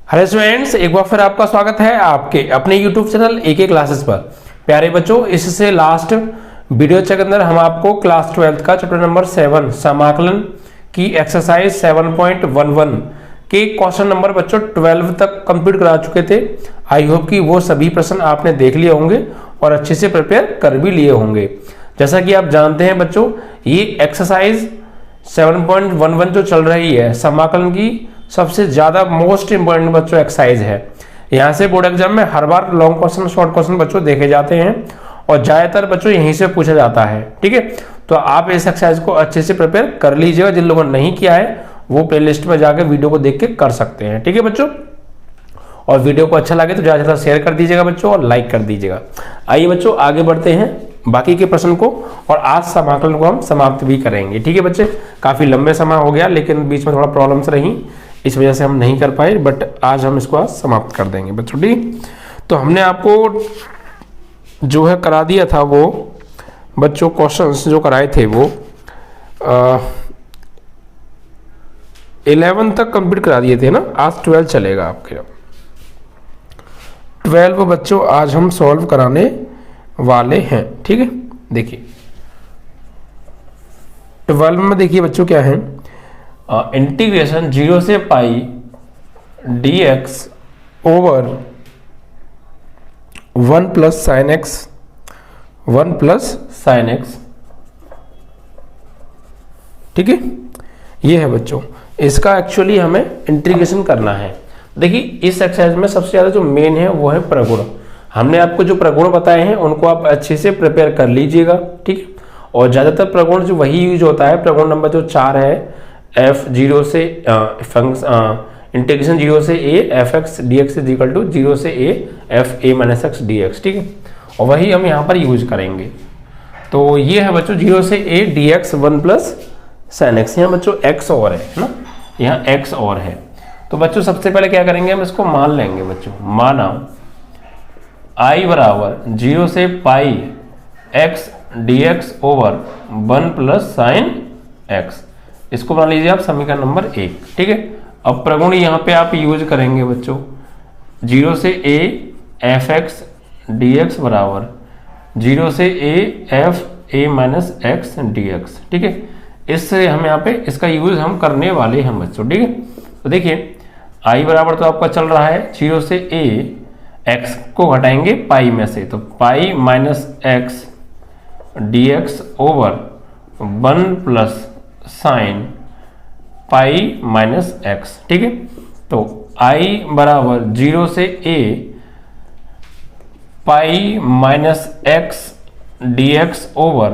Hello students, एक बार फिर आपका स्वागत है आपके अपने यूट्यूब चैनल एक क्लासेस पर। प्यारे बच्चों, इससे लास्ट वीडियो के अंदर हम आपको क्लास 12 का चैप्टर नंबर 7 समाकलन की एक्सरसाइज 7.11 के क्वेश्चन नंबर बच्चों 12 तक कंप्लीट करा चुके थे। आई होप कि वो सभी प्रश्न आपने देख लिए होंगे और अच्छे से प्रिपेयर कर भी लिए होंगे। जैसा कि आप जानते हैं बच्चों, ये एक्सरसाइज 7.11 जो चल रही है समाकलन की सबसे ज्यादा मोस्ट इंपोर्टेंट बच्चों एक्सरसाइज है। यहाँ से बोर्ड एग्जाम में हर बार लॉन्ग क्वेश्चन शॉर्ट क्वेश्चन बच्चों देखे जाते हैं और ज्यादातर बच्चों यहीं से पूछा जाता है। ठीक है, तो आप इस एक्सरसाइज को अच्छे से प्रिपेयर कर लीजिएगा। जिन लोगों ने नहीं किया है वो प्लेलिस्ट में जाकर वीडियो को देख के कर सकते हैं। ठीक है बच्चों, और वीडियो को अच्छा लगे तो ज्यादा से ज्यादा शेयर कर दीजिएगा बच्चों और लाइक कर दीजिएगा। आइए बच्चों आगे बढ़ते हैं बाकी के प्रश्न को, और आज समाकलन को हम समाप्त भी करेंगे। ठीक है बच्चे, काफी लंबे समय हो गया लेकिन बीच में थोड़ा प्रॉब्लम्स रही, इस वजह से हम नहीं कर पाए, बट आज हम इसको आज समाप्त कर देंगे बच्चों। ठीक, तो हमने आपको जो है करा दिया था वो बच्चों क्वेश्चंस जो कराए थे वो 11 तक कंप्लीट करा दिए थे ना। आज 12 चलेगा आपके। 12 बच्चों आज हम सॉल्व कराने वाले हैं। ठीक है, देखिए 12 में देखिए बच्चों क्या है, इंटीग्रेशन 0 से पाई dx over 1 plus sine x 1 plus sine x. ठीक है, ये है बच्चों, इसका एक्चुअली हमें इंटीग्रेशन करना है। देखिए इस एक्सरसाइज में सबसे ज्यादा जो मेन है वो है प्रगुण। हमने आपको जो प्रगुण बताए हैं उनको आप अच्छे से प्रिपेयर कर लीजिएगा। ठीक है, और ज्यादातर प्रगुण जो वही यूज होता है। प्रगुण नंबर जो 4 है f0 से इंटीग्रेशन 0 से a f x d x is equal to 0 से a f a minus x d x. ठीक है, और वही हम यहाँ पर यूज करेंगे। तो ये है बच्चों 0 से a D x 1 plus sine x. यहाँ बच्चों x और है ना, यहाँ x और है। तो बच्चों सबसे पहले क्या करेंगे, हम इसको मान लेंगे बच्चों। माना i बराबर 0 से पाई x D x over 1 plus sine x. इसको बना लीजिए आप समीकरण नंबर 1। ठीक है, अब प्रगुण यहाँ पे आप यूज करेंगे बच्चों 0 से a f x d x बराबर 0 से a f a minus x d x. ठीक है, इससे हम यहाँ पे इसका यूज हम करने वाले हैं बच्चों। ठीक है, तो देखिए i बराबर तो आपका चल रहा है 0 से a, x को घटाएंगे पाई में से, तो pi minus x d x over 1 plus sine pi minus x. ठीक है, तो i बराबर 0 से a pi minus x d x over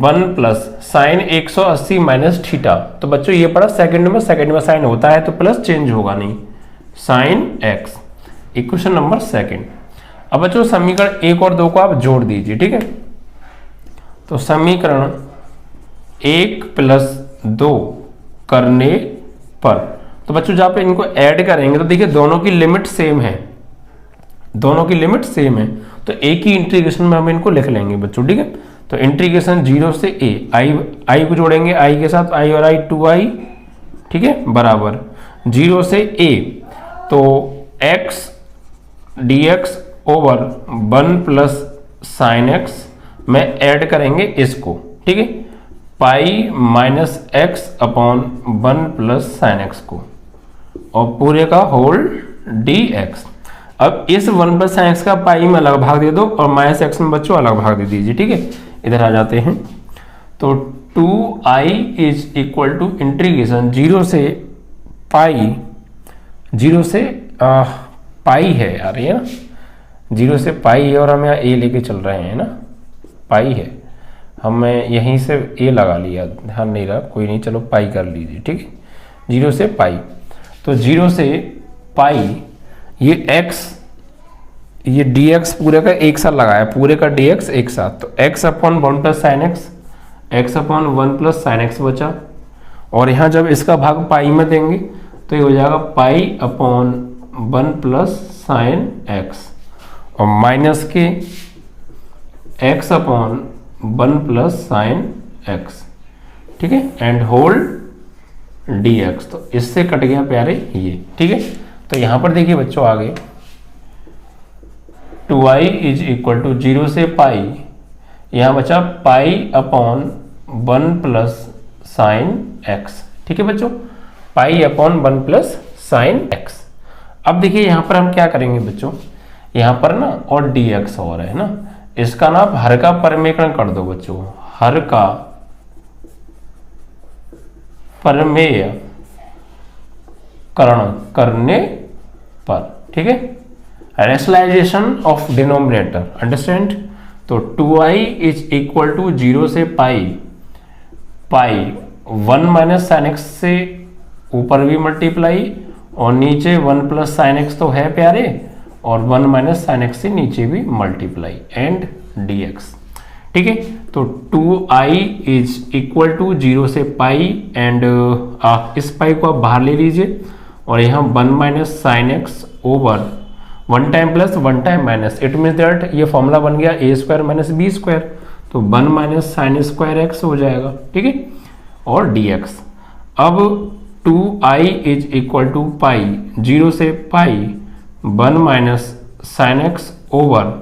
1 plus sign 180 minus theta. तो बच्चों ये पड़ा सेकंड में साइन होता है तो प्लस चेंज होगा नहीं, साइन एक्स। Equation number 2। अब बच्चों समीकरण 1 और 2 को आप जोड़ दीजिए। ठीक है, तो समीकरण 1 प्लस 2 करने पर, तो बच्चों जहां पे इनको ऐड करेंगे तो देखिए दोनों की लिमिट सेम है, दोनों की लिमिट सेम है, तो एक ही इंटीग्रेशन में हम इनको लिख लेंगे बच्चों। ठीक है, तो इंटीग्रेशन 0 से a, i को जोड़ेंगे i के साथ, i और i 2i। ठीक है, बराबर 0 से a, तो x dx over 1 plus sine x में ऐड करेंगे इसको। ठीक है, pi minus x upon 1 plus sine x को, और पूरे का होल dx। अब इस 1 प्लस साइन एक्स का पाई में अलग भाग दे दो और माइनस एक्स में बच्चों अलग भाग दे दीजिए। ठीक है, इधर आ जाते हैं, तो 2i is equal to integration 0 से पाई, 0 से पाई है यार ये ना, 0 से पाई है और हम यहाँ a लेके चल रहे हैं ना, पाई है, हमें यहीं से a लगा लिया, ध्यान नहीं रहा, कोई नहीं, चलो पाई कर लीजिए। ठीक है, 0 से पाई, तो 0 से पाई ये x, ये dx पूरे का एक साथ लगाया, पूरे का dx एक साथ, तो x upon 1 plus sine x, x upon 1 plus sine x बचा, और यहाँ जब इसका भाग पाई में देंगे तो ये हो जाएगा pi upon 1 plus sine x, और माइनस के x upon 1 plus sine x. ठीक है, एंड होल dx। तो इससे कट गया प्यारे ये। ठीक है, तो यहां पर देखिए बच्चों आगे 2i इज इक्वल टू 0 से पाई, यहां बचा pi upon 1 plus sine x. ठीक है बच्चों, pi upon 1 plus sine x. अब देखिए यहां पर हम क्या करेंगे बच्चों, यहां पर ना और dx और है ना, इसका ना आप हर का परमेयकरण कर दो बच्चों, हर का परमेय करण करने पर। ठीक है, रैशनलाइजेशन ऑफ डिनोमिनेटर, अंडरस्टैंड। तो 2i इज इक्वल टू 0 से पाई, पाई 1 माइनस साइन एक्स से ऊपर भी मल्टीप्लाई और नीचे 1 प्लस साइन एक्स तो है प्यारे, और 1 माइनस साइन एक्स से नीचे भी मल्टीप्लाई एंड dx। ठीक है, तो 2i इज इक्वल टू 0 से पाई एंड इस पाई को आप बाहर ले लीजिए और यहाँ 1 minus sine x over 1 time plus 1 time minus, it means that ये फॉर्मूला बन गया a square minus b square, तो 1 माइनस साइन स्क्वायर एक्स हो जाएगा। ठीक है, और dx। अब 2i इज इक्वल टू पाई 0 से पाई 1 minus sine x over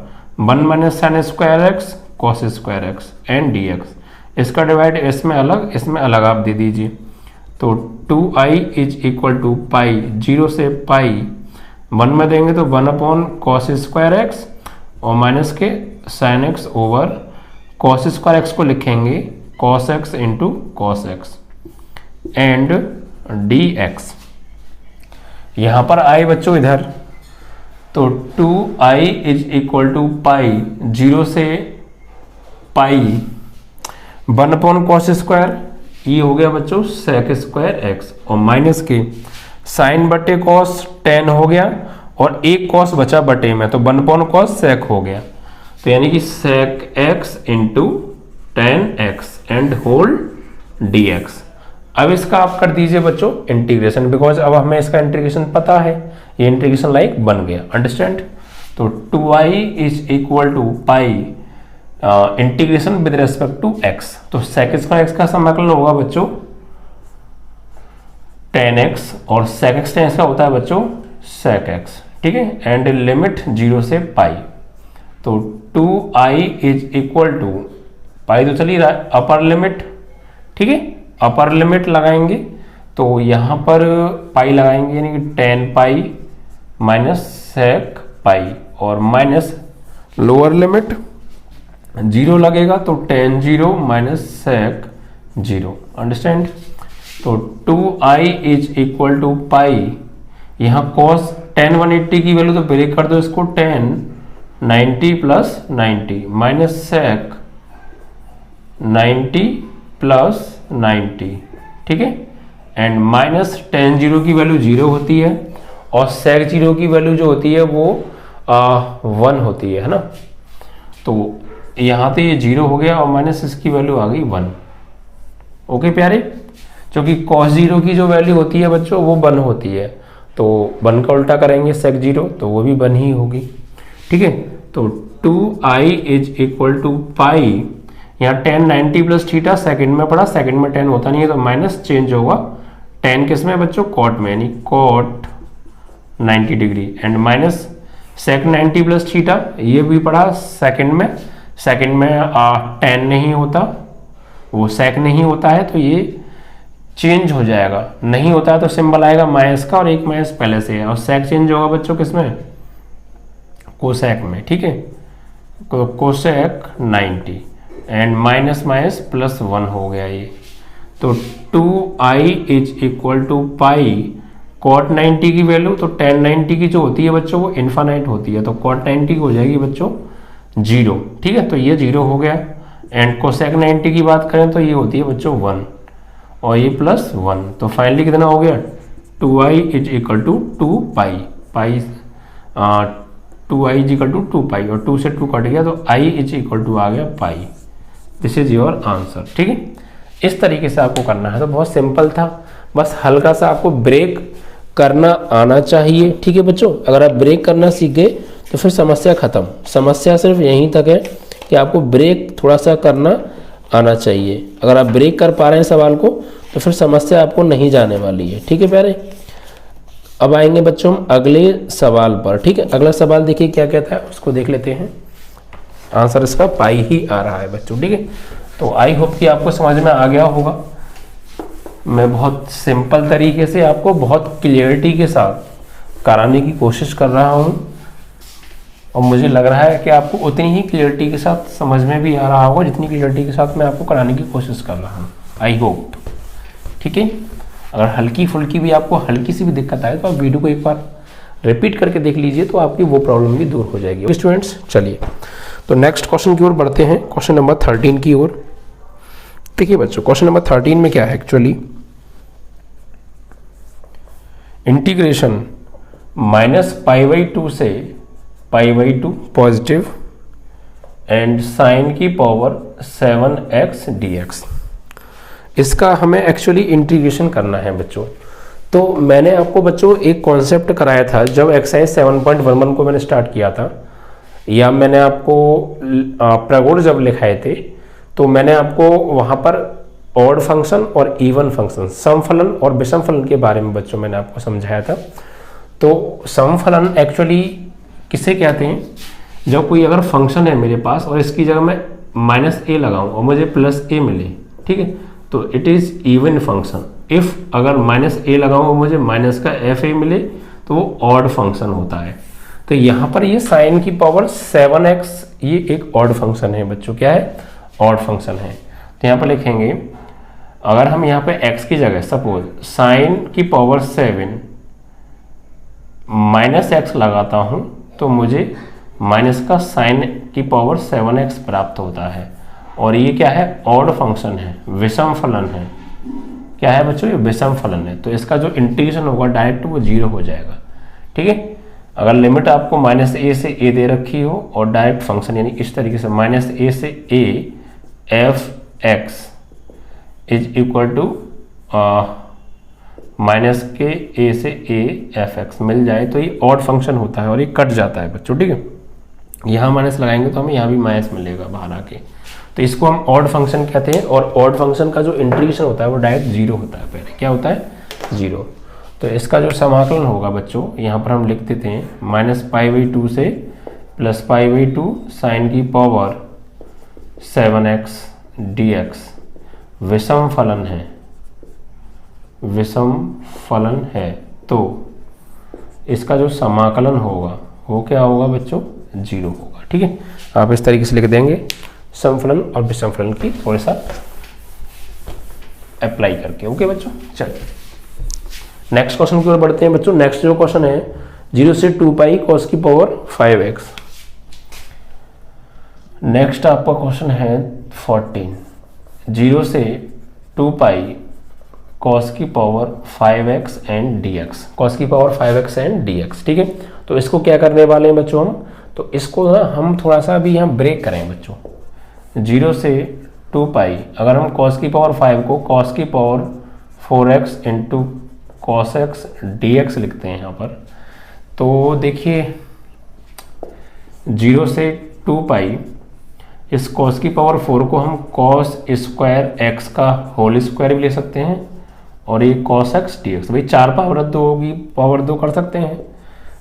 1 minus sine square x cos square x and dx। इसका डिवाइड इसमें अलग आप दे दीजिए। तो 2i इज इक्वल टू पाई 0 से पाई 1 में देंगे तो 1 अपॉन कॉस स्क्वायर एक्स और माइनस के sign x over cos square x को लिखेंगे cos x into cos x and dx। यहां पर आए बच्चों इधर, तो 2i इज इक्वल टू पाई 0 से पाई 1 अपॉन कॉस स्क्वायर, ये हो गया बच्चों सेक स्क्वायर एक्स और माइनस के साइन बटे कॉस टेन हो गया और एक कॉस बचा बटे में, तो 1 अपॉन कॉस सेक हो गया, तो यानी कि sec x into tan x and whole dx। अब इसका आप कर दीजिए बच्चों इंटीग्रेशन, बिकॉज अब हमें इसका इंटीग्रेशन पता है, ये इंटीग्रेशन लाइक बन गया, अंडरस्टैंड। तो 2i is equal to pi integration with respect to x, तो सेक स्क्वायर एक्स का समाकलन होगा बच्चों टेन एक्स और सेक एक्स टेन का होता है बच्चों सेक एक्स। ठीक है, एंड लिमिट 0 से पाई, तो 2i इज इक्वल टू पाई तो चलिए अपर लिमिट। ठीक है, अपर लिमिट लगाएंगे तो यहां पर पाई लगाएंगे यानी कि टेन पाई माइनस सेक पाई और माइनस लोअर लिमिट 0 लगेगा तो टेन 0 माइनस सेक 0, अंडरस्टैंड। तो 2i इज इक्वल टू पाई, यहां कॉस टेन 180 की वैल्यू तो ब्रेक कर दो इसको, tan 90 plus 90 minus sec 90 plus 90। ठीक है, एंड माइनस टेन 0 की वैल्यू 0 होती है और सेक 0 की वैल्यू जो होती है वो 1 होती है ना, तो यहां तो ये 0 हो गया और माइनस इसकी वैल्यू आ गई 1। ओके प्यारे, क्योंकि cos 0 की जो वैल्यू होती है बच्चों वो 1 होती है, तो 1 का उल्टा करेंगे सेक 0 तो वो भी 1 ही होगी। ठीक है, तो 2i इज इक्वल टू पाई, यहाँ टेन 90 प्लस थीटा सेकंड में पड़ा, सेकंड में 10 होता नहीं है तो माइनस चेंज होगा 10 किस में बच्चों कॉट में, यानी cot 90 degree and minus sec 90 plus theta, ये भी पड़ा सेकंड में, सेकंड में 10 नहीं होता, वो सेक नहीं होता है तो ये चेंज हो जाएगा, नहीं होता है तो सिंबल आएगा माइनस का और एक माइनस पहले से है, और सेक चेंज होगा बच्चों किसमें, कोसेक में। ठीक है, cosec 90 and minus minus plus 1 हो गया ये, तो 2i is equal to pi cot 90 की वैल्यू, तो टेन 90 की जो होती है बच्चों वो इन्फानाइट होती है, तो कॉट 90 हो जाएगी बच्चों 0। ठीक है, तो ये 0 हो गया, एंड कोसेक 90 की बात करें तो ये होती है बच्चों 1 और ये प्लस 1, तो फाइनली कितना हो गया 2i is equal to 2 pi, pi 2i is equal to 2 pi और 2 से 2 कट गया तो i इज इक्वल टू आ गया pi. This is your answer. ठीक है, इस तरीके से आपको करना है, तो बहुत सिंपल था, बस हल्का सा आपको ब्रेक करना आना चाहिए। ठीक है बच्चों, अगर आप ब्रेक करना सीख गए तो फिर समस्या खत्म। समस्या सिर्फ यहीं तक है कि आपको ब्रेक थोड़ा सा करना आना चाहिए। अगर आप ब्रेक कर पा रहे हैं सवाल को तो फिर समस्या आपको नहीं जाने वाली है। ठीक है प्यारे, अब आएंगे बच्चों हम अगले सवाल पर। ठीक है, अगला सवाल देखिए क्या कहता है, उसको देख लेते हैं। आंसर इसका पाई ही आ रहा है बच्चों। ठीक है, तो आई होप कि आपको समझ में आ गया होगा। मैं बहुत सिंपल तरीके से आपको बहुत क्लियरिटी के साथ कराने की कोशिश कर रहा हूँ, और मुझे लग रहा है कि आपको उतनी ही क्लियरिटी के साथ समझ में भी आ रहा होगा जितनी क्लियरिटी के साथ मैं आपको कराने की कोशिश कर रहा हूँ, आई होप। ठीक है, अगर हल्की फुल्की भी आपको हल्की सी भी दिक्कत आए तो आप वीडियो को एक बार रिपीट करके देख लीजिए, तो आपकी वो प्रॉब्लम भी दूर हो जाएगी। स्टूडेंट्स चलिए तो नेक्स्ट क्वेश्चन की ओर बढ़ते हैं, क्वेश्चन नंबर 13 की ओर। देखिए बच्चों क्वेश्चन नंबर 13 में क्या है एक्चुअली, इंटीग्रेशन -π/2 से π/2 पॉजिटिव एंड साइन की पावर 7x dx, इसका हमें एक्चुअली इंटीग्रेशन करना है बच्चों। तो मैंने आपको बच्चों एक कॉन्सेप्ट कराया था जब एक्सरसाइज 7.11 को मैंने स्टार्ट किया था, या मैंने आपको प्रगुण जब लिखाए थे, तो मैंने आपको वहाँ पर ऑड फंक्शन और इवन फंक्शन, सम फलन और विषम फलन के बारे में बच्चों मैंने आपको समझाया था। तो सम फलन एक्चुअली किसे कहते हैं, जब कोई अगर फंक्शन है मेरे पास और इसकी जगह मैं -a लगाऊं और मुझे +a मिले, ठीक है, तो it is even function. If अगर -a लगाऊं और मुझे माइनस का fa मिले तो वो ऑड फंक्शन होता है। तो यहाँ पर ये साइन की पावर 7x ये एक ऑड फंक्शन है बच्चों, क्या है, ऑड फंक्शन है। तो यहाँ पर लिखेंगे, अगर हम यहाँ पे x की जगह सपोज साइन की पावर 7 -x लगाता हूँ तो मुझे माइनस का साइन की पावर 7x प्राप्त होता है, और ये क्या है, ऑड फंक्शन है, विषम फलन है। क्या है बच्चों, ये विषम फलन है। तो इसका जो इंटीग्रेशन होगा डायरेक्ट वो 0 हो जाएगा। ठीक है, अगर लिमिट आपको -a से a दे रखी हो और डायरेक्ट फंक्शन यानी इस तरीके से -a से a f(x) is equal to minus के a से a f(x) मिल जाए तो ये ऑड फंक्शन होता है और ये कट जाता है बच्चों। ठीक है, यहाँ माइनस लगाएंगे तो हमें यहाँ भी माइनस मिलेगा बाहर आके, तो इसको हम ऑड फंक्शन कहते हैं। और ऑड फंक्शन का जो इंटीग्रेशन होता है वो डायरेक्ट 0 होता है, पहले क्या होता है, 0। तो इसका जो समाकलन होगा बच्चों, यहाँ पर हम लिख देते हैं -π/2 से +π/2 साइन की पावर 7x dx विषम फलन है, विषम फलन है। तो इसका जो समाकलन होगा वो क्या होगा बच्चों, 0 होगा। ठीक है, आप इस तरीके से लिख देंगे समफलन और विषम फलन की थोड़ा सा अप्लाई करके। ओके बच्चों, चलिए नेक्स्ट क्वेश्चन की ओर बढ़ते हैं बच्चों। नेक्स्ट जो क्वेश्चन है 0 से 2π cos की पावर 5x। नेक्स्ट आपका क्वेश्चन है 14, 0 से 2π cos की power 5x and dx, cos की पावर 5x एंड dx। ठीक है, तो इसको क्या करने वाले हैं बच्चों हम, तो इसको ना हम थोड़ा सा भी यहाँ ब्रेक करें बच्चों। 0 से 2π, अगर हम cos की पावर 5 को cos की power 4x into cos x dx लिखते हैं यहाँ पर, तो देखिए 0 से 2π, इस cos की पावर 4 को हम cos स्क्वायर x का होल स्क्वायर भी ले सकते हैं, और ये cos x dx, भाई 4 पावर 2 होगी, पावर 2 कर सकते हैं।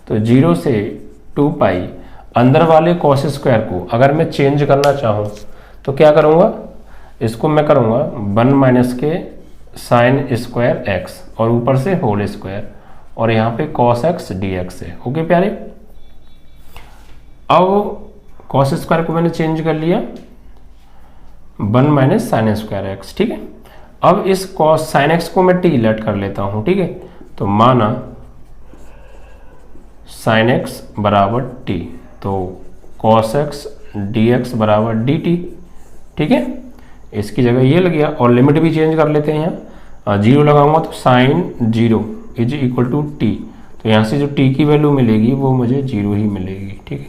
तो 0 से 2π अंदर वाले cos स्क्वायर को अगर मैं चेंज करना चाहूँ तो क्या करूँगा, इसको मैं करूँगा 1 माइनस के साइन स्क्वायर x और ऊपर से होल स्क्वायर, और यहाँ पे cos x dx है। ओके प्यारे, अब cos स्क्वायर को मैंने चेंज कर लिया 1 माइनस साइन स्क्वायर x। ठीक है, अब इस cos साइन x को मैं t लेट कर लेता हूँ। ठीक है, तो माना साइन x बराबर t, तो cos x dx बराबर dt। ठीक है, इसकी जगह ये लग गया, और लिमिट भी चेंज कर लेते हैं। यहाँ 0 लगाऊंगा तो sine 0 is equal to t, तो यहाँ से जो t की वैल्यू मिलेगी वो मुझे 0 ही मिलेगी। ठीक है,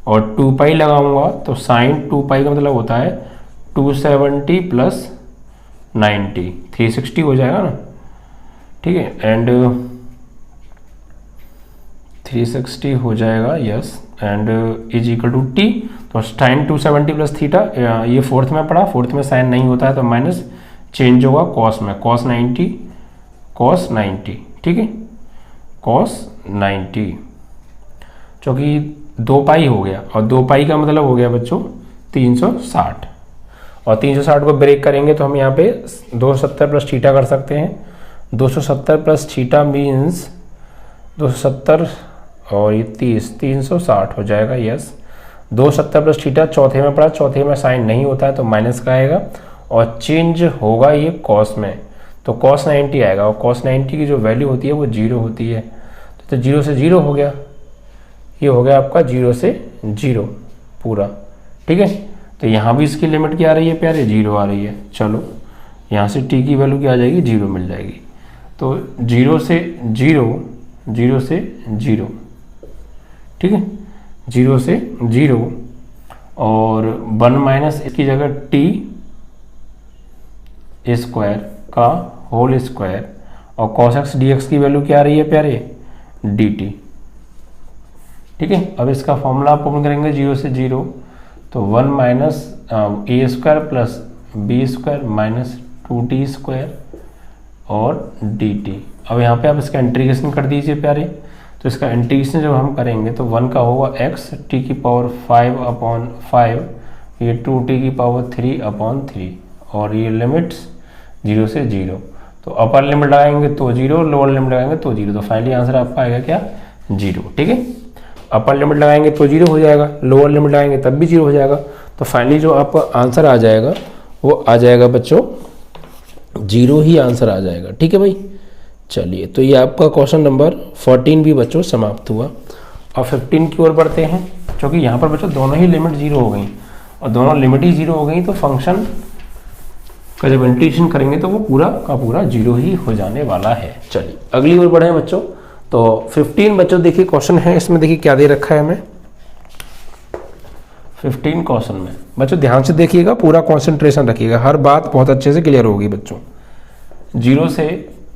और 2π लगाऊंगा तो साइन 2π का मतलब होता है 270 प्लस 90, 360 हो जाएगा ना। ठीक है, एंड 360 हो जाएगा, yes, and is equal to t, तो साइन 270 प्लस थीटा, ये फोर्थ में पड़ा, फोर्थ में साइन नहीं होता है तो माइनस चेंज होगा कॉस में, cos 90 cos 90। ठीक है, cos 90, क्योंकि 2 पाई हो गया और 2 पाई का मतलब हो गया बच्चों 360, और 360 को ब्रेक करेंगे तो हम यहाँ पे 270 प्लस थीटा कर सकते हैं। 270 प्लस थीटा मीन्स 270 और ये 30, 360 हो जाएगा। यस, 270 प्लस थीटा चौथे में पड़ा, चौथे में साइन नहीं होता है तो माइनस का आएगा और चेंज होगा ये कॉस में, तो cos 90 आएगा और cos 90 की जो वैल्यू होती है वो 0 होती है, तो 0 से 0 हो गया, ये हो गया आपका 0 से 0 पूरा। ठीक है, तो यहाँ भी इसकी लिमिट क्या आ रही है प्यारे, 0 आ रही है। चलो यहाँ से t की वैल्यू क्या आ जाएगी, 0 मिल जाएगी। तो 0 से 0, 0 से 0, ठीक है, 0 से 0 और 1 माइनस इसकी जगह t स्क्वायर का होल स्क्वायर और cos x dx की वैल्यू क्या आ रही है प्यारे, dt। ठीक है, अब इसका फॉर्मूला आप ओपन करेंगे 0 से 0, तो 1 minus a square plus b square minus 2t square और dt। अब यहाँ पे आप इसका इंटीग्रेशन कर दीजिए प्यारे, तो इसका इंटीग्रेशन जब हम करेंगे तो 1 का होगा x t की पावर 5/5, ये 2t की पावर 3/3 और ये लिमिट्स 0 से 0, तो अपर लिमिट लगाएंगे तो 0, लोअर लिमिट लगाएंगे तो 0, तो फाइनली आंसर आपका आएगा क्या, 0। ठीक है, अपर लिमिट लगाएंगे तो 0 हो जाएगा, लोअर लिमिट लगाएंगे तब भी 0 हो जाएगा, तो फाइनली जो आपका आंसर आ जाएगा वो आ जाएगा बच्चों 0 ही आंसर आ जाएगा। ठीक है भाई, चलिए तो ये आपका क्वेश्चन नंबर 14 भी बच्चों समाप्त हुआ। और 15 की ओर बढ़ते हैं, क्योंकि यहाँ पर बच्चों दोनों ही लिमिट 0 हो गई और दोनों लिमिट ही 0 हो गई, तो फंक्शन का जब इंटीग्रेशन करेंगे तो वो पूरा का पूरा 0 ही हो जाने वाला है। चलिए अगली ओर बढ़े बच्चों, तो 15 बच्चों देखिए क्वेश्चन है, इसमें देखिए क्या दे रखा है हमें। 15 क्वेश्चन में बच्चों ध्यान से देखिएगा, पूरा कंसंट्रेशन रखिएगा, हर बात बहुत अच्छे से क्लियर होगी बच्चों। 0 से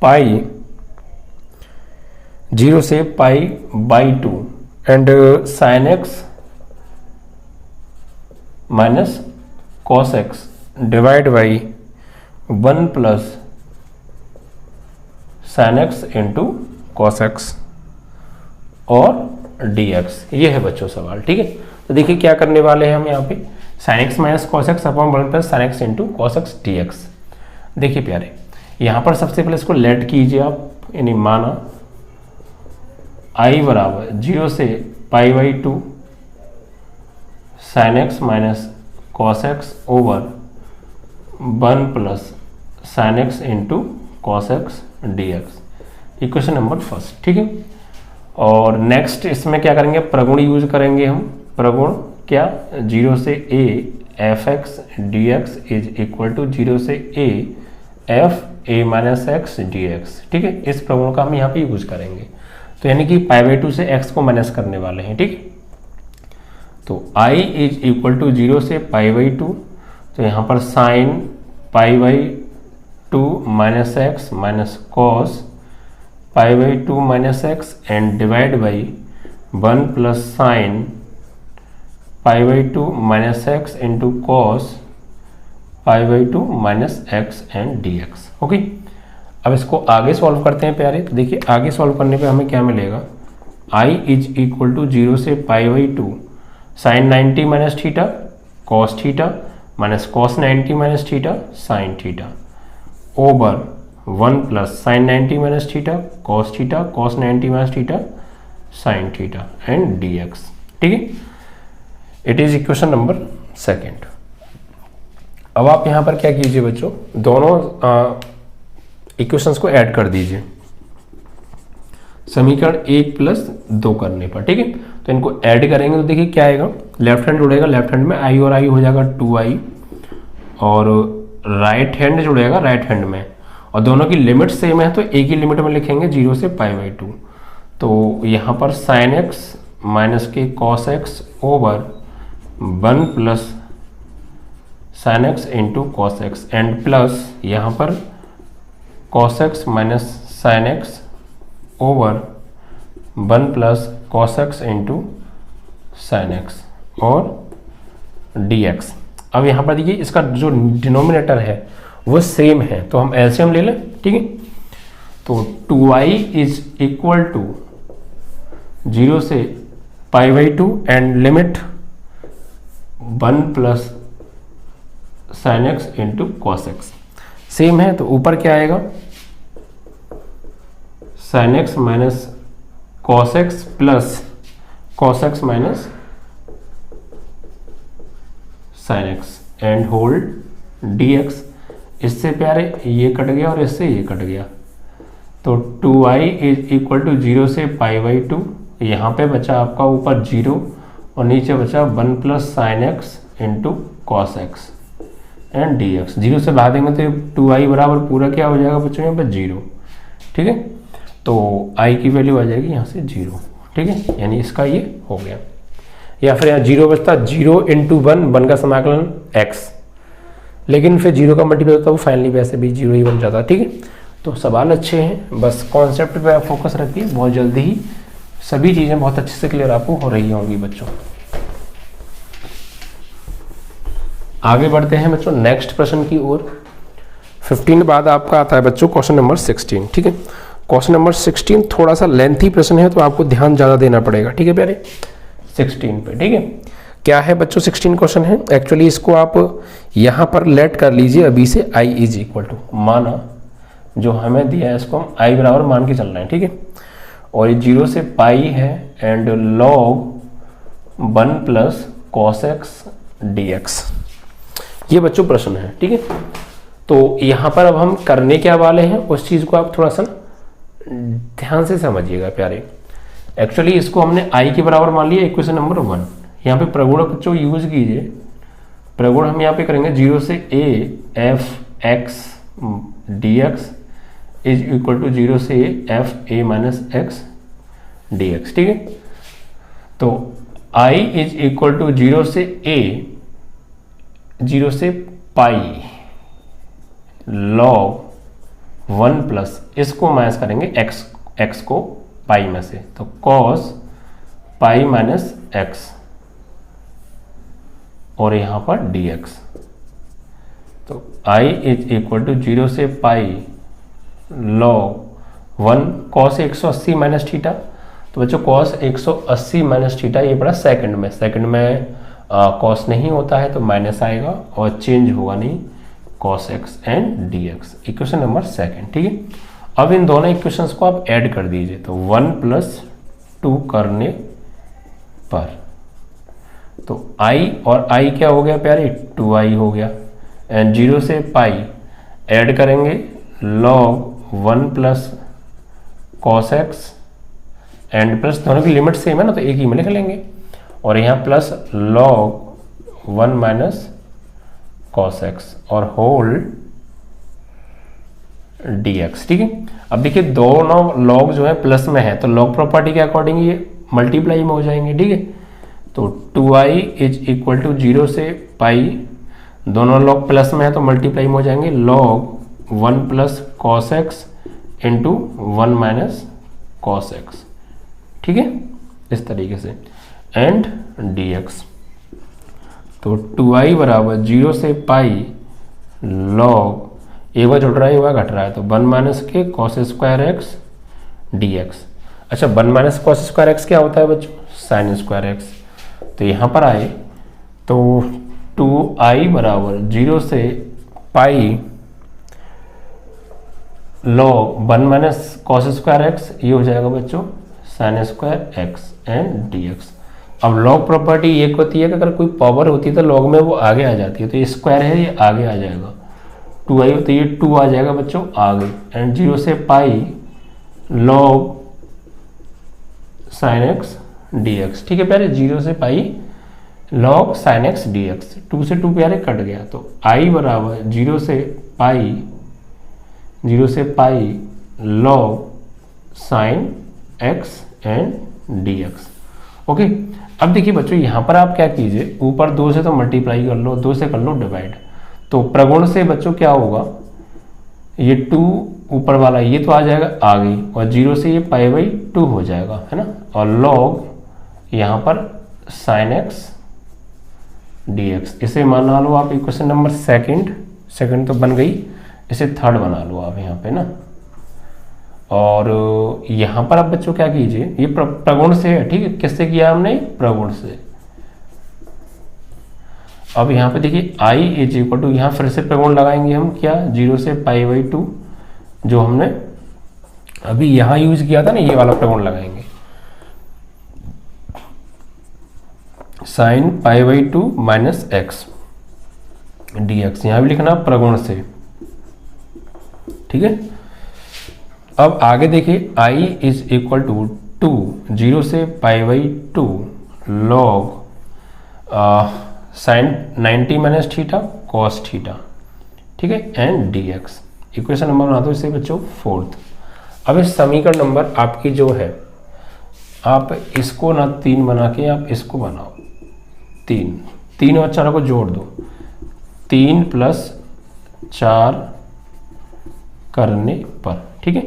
pi by 2 and sign x minus cos x divide by 1 plus sine x into cos x और dx, ये है बच्चों सवाल। ठीक है, तो देखिए क्या करने वाले हैं हम यहाँ पे, sign x minus cos x upon 1 plus sine x into cos x dx। देखिए प्यारे, यहाँ पर सबसे पहले इसको लेट कीजिए आप, यानी माना i बराबर 0 से pi by 2 sign x minus cos x over 1 plus sine x into cos x dx, equation number first. ठीक है, और नेक्स्ट इसमें क्या करेंगे, प्रगुण यूज करेंगे हम। प्रगुण क्या, 0 से a f x d x is equal to 0 से a f a minus x d x. ठीक है, इस प्रगुण का हम यहाँ पे यूज करेंगे, तो यानी कि पाई बाई 2 से x को माइनस करने वाले हैं। ठीक, तो i इज इक्वल टू 0 से पाई बाई 2, तो यहाँ पर sign pi by 2 minus x minus cos pi by 2 minus x and divide by 1 plus sign pi by 2 minus x into cos pi by 2 minus x and d x. Okay, अब इसको आगे solve करते हैं प्यारे, तो देखिए आगे solve करने पे हमें क्या मिलेगा, i इज इक्वल टू 0 से pi by 2 sine 90 minus theta cos theta minus cos 90 minus theta sine theta over 1 plus sine 90 minus theta cos 90 minus theta sine theta and dx। ठीक है, it is equation number second. अब आप यहाँ पर क्या कीजिए बच्चों, दोनों इक्वेशंस को ऐड कर दीजिए समीकरण 1 प्लस 2 करने पर। ठीक है, तो इनको ऐड करेंगे तो देखिए क्या आएगा, लेफ्ट हैंड जुड़ेगा, लेफ्ट हैंड में i और i हो जाएगा 2i और राइट हैंड जुड़ेगा राइट हैंड में, और दोनों की लिमिट सेम है तो एक ही लिमिट में लिखेंगे 0 से पाई बाई 2। तो यहाँ पर साइन एक्स माइनस के cos x over 1 plus sine x into cos x and plus यहाँ पर cos x minus sine x over 1 plus cos x into sine x और dx। अब यहाँ पर देखिए इसका जो डिनोमिनेटर है वो सेम है, तो हम एलसीएम ले लें। ठीक है, तो 2i इज इक्वल टू 0 से π/2 and limit 1 plus sine x into cos x same है। तो ऊपर क्या आएगा, sine x minus cos x plus cos x minus sine x and hold dx। इससे प्यारे ये कट गया और इससे ये कट गया, तो 2i इज इक्वल टू 0 से π/2, यहाँ पे बचा आपका ऊपर 0 और नीचे बचा 1 plus sine x into cos x and dx। 0 से भाग देंगे तो 2i बराबर पूरा क्या हो जाएगा बच्चों, यहाँ पर 0। ठीक है, तो i की वैल्यू आ जाएगी यहाँ से 0। ठीक है, यानी इसका ये हो गया। या फिर यहाँ 0 बचता, 0 इंटू 1 का समाकलन x, लेकिन फिर 0 का मल्टीप्लाई होता है वो फाइनली वैसे भी 0 ही बन जाता है। ठीक है, तो सवाल अच्छे हैं, बस कॉन्सेप्ट पे आप फोकस रखिए, बहुत जल्दी ही सभी चीज़ें बहुत अच्छे से क्लियर आपको हो रही होंगी बच्चों। आगे बढ़ते हैं बच्चों नेक्स्ट प्रश्न की ओर। 15 बाद आपका आता है बच्चों क्वेश्चन नंबर 16। ठीक है, क्वेश्चन नंबर 16 थोड़ा सा लेंथी प्रश्न है, तो आपको ध्यान ज़्यादा देना पड़ेगा। ठीक है प्यारे, 16 पे। ठीक है, क्या है बच्चों 16 क्वेश्चन है, एक्चुअली इसको आप यहाँ पर लेट कर लीजिए अभी से i इज इक्वल टू, माना जो हमें दिया है इसको हम i बराबर मान के चल रहे हैं। ठीक है, और ये 0 से पाई है and log 1 plus cos x dx, ये बच्चों प्रश्न है। ठीक है, तो यहाँ पर अब हम करने क्या वाले हैं उस चीज़ को आप थोड़ा सा ध्यान से समझिएगा प्यारे। एक्चुअली इसको हमने i के बराबर मान लिया इक्वेशन नंबर 1। यहाँ पे प्रगुण बच्चों यूज कीजिए, प्रगुण हम यहाँ पे करेंगे 0 से a f x dx is equal to 0 से f a minus x dx। ठीक है, तो i इज इक्वल टू 0 से a 0 से पाई log 1 प्लस इसको माइनस करेंगे x को पाई में से, तो cos पाई माइनस एक्स और यहाँ पर dx। तो i इज इक्वल टू 0 से पाई log 1 cos 180 माइनस थीटा। तो बच्चों cos 180 माइनस थीटा ये पड़ा सेकंड में, सेकंड में cos नहीं होता है तो माइनस आएगा और चेंज होगा नहीं, cos x and dx, equation number 2। ठीक है, अब इन दोनों इक्वेशंस को आप ऐड कर दीजिए, तो 1 प्लस 2 करने पर तो i और i क्या हो गया प्यारे, 2i हो गया एंड 0 से पाई ऐड करेंगे log 1 plus cos x and plus दोनों की लिमिट सेम है ना, तो एक ही में लिख लेंगे, और यहाँ plus log 1 minus cos x और होल dx। ठीक है, अब देखिए दोनों log जो है प्लस में है, तो log प्रॉपर्टी के अकॉर्डिंग ये मल्टीप्लाई में हो जाएंगे। ठीक है, तो 2i इज इक्वल टू 0 से पाई, दोनों log प्लस में है तो मल्टीप्लाई में हो जाएंगे, log 1 plus cos x into 1 minus cos x. ठीक है, इस तरीके से एंड dx। तो 2i बराबर 0 से पाई log एक बार जुड़ रहा है एक बार घट रहा है, तो 1 माइनस के कॉस स्क्वायर एक्स dx। अच्छा 1 माइनस कॉस स्क्वायर एक्स क्या होता है बच्चों, साइन स्क्वायर एक्स। तो यहाँ पर आए तो 2i बराबर 0 से पाई log 1 minus cos square x, ये हो जाएगा बच्चों sine square x and dx। अब log प्रॉपर्टी ये होती है कि अगर कोई पावर होती है तो log में वो आगे आ जाती है, तो ये स्क्वायर है ये आगे आ जाएगा, 2i तो ये 2 आ जाएगा बच्चों आगे एंड 0 से पाई log साइन एक्स dx। ठीक है प्यारे, 0 से पाई log साइन एक्स dx, 2 से 2 प्यारे कट गया, तो i बराबर 0 से पाई log sign x and dx। Okay, अब देखिए बच्चों यहाँ पर आप क्या कीजिए, ऊपर 2 से तो मल्टीप्लाई कर लो, 2 से कर लो डिवाइड, तो प्रगुण से बच्चों क्या होगा, ये 2 ऊपर वाला ये तो आ जाएगा आगे और 0 से ये π/2 हो जाएगा, है ना, और log यहाँ पर साइन एक्स dx, इसे माना लो आप इक्वेशन नंबर 2 तो बन गई, इसे 3rd बना लो आप यहाँ पे ना। और यहां पर आप बच्चों क्या कीजिए, ये प्रगुण से है, ठीक है, किससे किया हमने, प्रगुण से। अब यहाँ पे देखिए i इज इक्वल टू, यहाँ फिर से प्रगुण लगाएंगे हम, क्या, 0 से π/2, जो हमने अभी यहाँ यूज किया था ना, ये वाला प्रगुण लगाएंगे, sin π/2 माइनस एक्स dx, यहाँ भी लिखना प्रगुण से, ठीक है। अब आगे देखिए i इज इक्वल टू 2, 0 से π/2 log sine 90 minus theta cos theta, ठीक है, एंड dx। इक्वेशन नंबर बना दो इसे बच्चों 4th। अब इस समीकरण नंबर आपकी जो है, आप इसको ना 3 बना के आप इसको बनाओ 3 और 4 को जोड़ दो, 3 + 4 करने पर, ठीक है।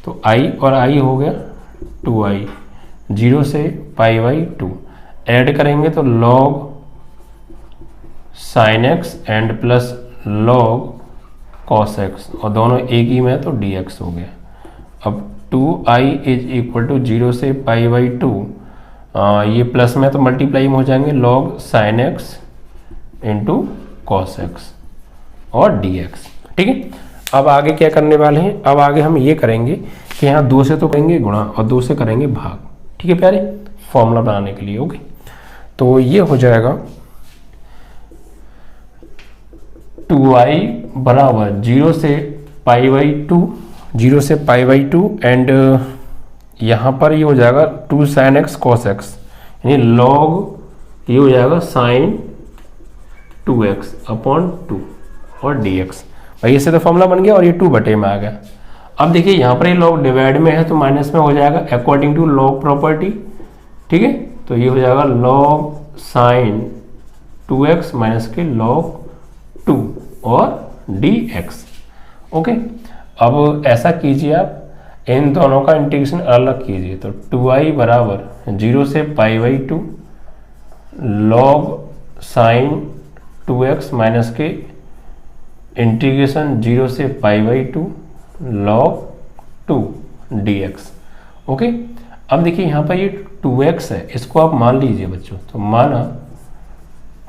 तो i और i हो गया 2i, 0 से π/2 ऐड करेंगे तो log sin x and plus log cos x, और दोनों एक ही में है तो dx हो गया। अब 2i इज इक्वल टू 0 से π/2, ये प्लस में तो मल्टीप्लाई में हो जाएंगे log sin x into cos x और dx, ठीक है। अब आगे क्या करने वाले हैं, अब आगे हम ये करेंगे कि यहाँ 2 से तो करेंगे गुणा और 2 से करेंगे भाग, ठीक है प्यारे, फॉर्मूला बनाने के लिए, ओके। तो ये हो जाएगा 2i बराबर 0 से π/2, 0 से π/2 एंड यहाँ पर ये हो जाएगा 2 sin x cos x, यानी log ये हो जाएगा sin 2x अपॉन 2 और dx। भाई इससे तो फॉर्मूला बन गया और ये 2 बटे में आ गया। अब देखिए यहाँ पर ये log डिवाइड में है तो माइनस में हो जाएगा अकॉर्डिंग टू log प्रॉपर्टी, ठीक है। तो ये हो जाएगा log sin 2x माइनस के log 2 और dx, ओके। अब ऐसा कीजिए आप, इन दोनों का इंटीग्रेशन अलग कीजिए, तो 2i बराबर 0 से π/2 log sin 2x माइनस के इंटीग्रेशन 0 से π/2 log 2 dx, ओके। अब देखिए यहाँ पर ये 2x है, इसको आप मान लीजिए बच्चों, तो माना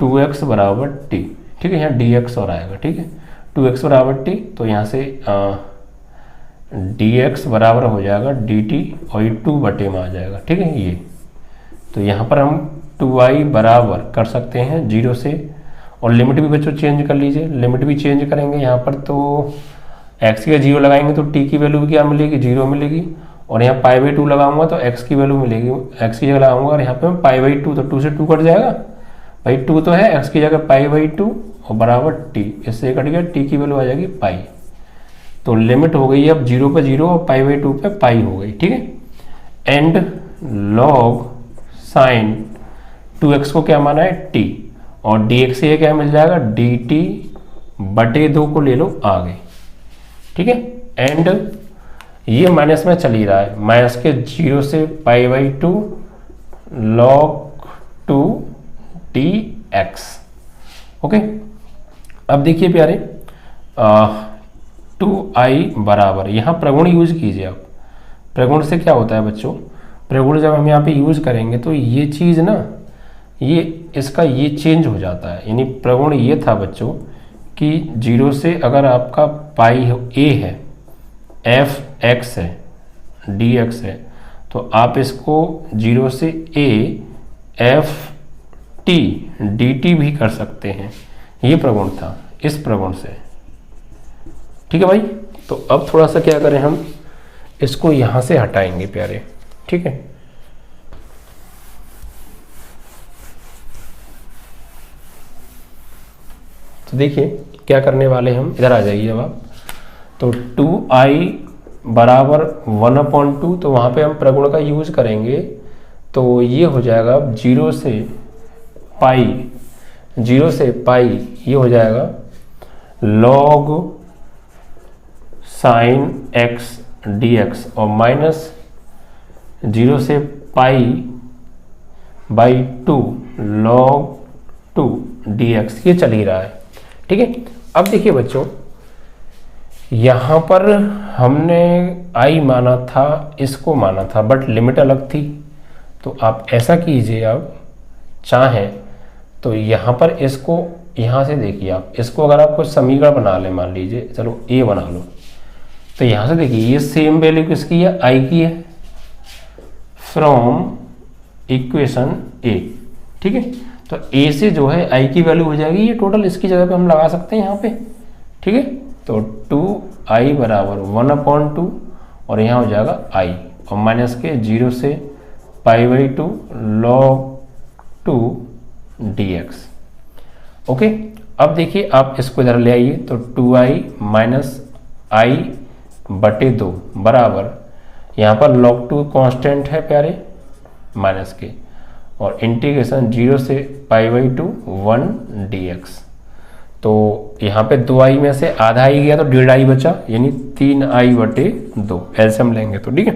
2x बराबर t, ठीक है, यहाँ dx और आएगा, ठीक है, 2x बराबर t, तो यहाँ से dx बराबर हो जाएगा dt और ये 2 बटे में आ जाएगा, ठीक है ये। तो यहाँ पर हम 2i बराबर कर सकते हैं 0 से, और लिमिट भी बच्चों चेंज कर लीजिए, लिमिट भी चेंज करेंगे यहाँ पर, तो x की 0 लगाएंगे तो t की वैल्यू क्या मिलेगी, 0 मिलेगी, और यहाँ π/2 लगाऊंगा तो x की वैल्यू मिलेगी, x की जगह लगाऊंगा, और यहाँ पे π/2, तो 2 से 2 कट जाएगा, भाई 2 तो है, x की जगह π/2 और बराबर t, इससे कट गया, t की वैल्यू आ जाएगी पाई। तो लिमिट हो गई अब 0 पे 0 और π/2 पे पाई हो गई, ठीक है। एंड log sin 2x को क्या माना है t, और dx से क्या मिल जाएगा dt बटे 2 को ले लो आगे, ठीक है। एंड ये माइनस में चल ही रहा है, माइनस के 0 से π/2 log 2 dx, ओके। अब देखिए प्यारे 2i बराबर, यहाँ प्रगुण यूज कीजिए आप। प्रगुण से क्या होता है बच्चों, प्रगुण जब हम यहाँ पे यूज करेंगे तो ये चीज़ ना, ये इसका ये चेंज हो जाता है, यानी प्रगुण ये था बच्चों कि 0 से अगर आपका पाई a है, f x है, dx है, तो आप इसको 0 से a f t dt भी कर सकते हैं, ये प्रगुण था इस प्रगुण से, ठीक है भाई। तो अब थोड़ा सा क्या करें, हम इसको यहाँ से हटाएंगे प्यारे, ठीक है। तो देखिए क्या करने वाले हम, इधर आ जाइए अब आप। तो 2i बराबर 1/2, तो वहाँ पे हम प्रगुण का यूज करेंगे, तो ये हो जाएगा 0 से पाई, 0 से पाई ये हो जाएगा log sin x dx, और माइनस 0 से π/2 log 2 dx, ये चल ही रहा है, ठीक है। अब देखिए बच्चों यहाँ पर हमने आई माना था, इसको माना था, बट लिमिट अलग थी। तो आप ऐसा कीजिए, आप चाहें तो यहाँ पर इसको, यहाँ से देखिए आप इसको, अगर आप कुछ समीकरण बना लें, मान लीजिए चलो ए बना लो, तो यहाँ से देखिए ये सेम वैल्यू किसकी है, आई की है, फ्रॉम इक्वेशन ए। ठीक है, तो ए से जो है आई की वैल्यू हो जाएगी ये टोटल, इसकी जगह पे हम लगा सकते हैं यहाँ पे। ठीक है, तो 2i बराबर 1/2 और यहाँ हो जाएगा i और माइनस के 0 से π/2 log 2 dx। ओके, अब देखिए आप इसको इधर ले आइए, तो 2i माइनस i बटे 2 बराबर, यहाँ पर log 2 कांस्टेंट है प्यारे, माइनस के, और इंटीग्रेशन 0 से π/2 1 dx। तो यहाँ पे 2i में से आधा ही गया तो 1.5i बचा, यानी 3i बटे 2 एलसीएम लेंगे तो। ठीक है,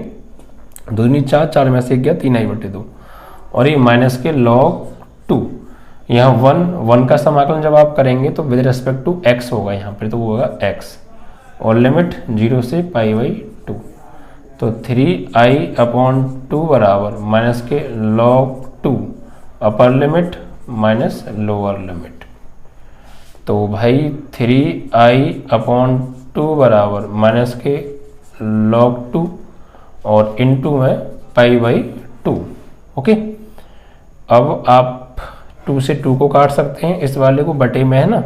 2 दूनी 4, 4 में से गया 3i बटे 2, और ये माइनस के log 2, यहाँ 1 का समाकलन जब आप करेंगे तो विद रिस्पेक्ट टू x होगा यहाँ पे, तो वो होगा x, और लिमिट 0 से π/2, तो 3i/2 बराबर माइनस के log 2 upper limit minus lower limit. तो भाई 3i/2 बराबर माइनस के log 2 और इनटू में π/2। ओके, अब आप 2 से 2 को काट सकते हैं, इस वाले को बटे में है ना,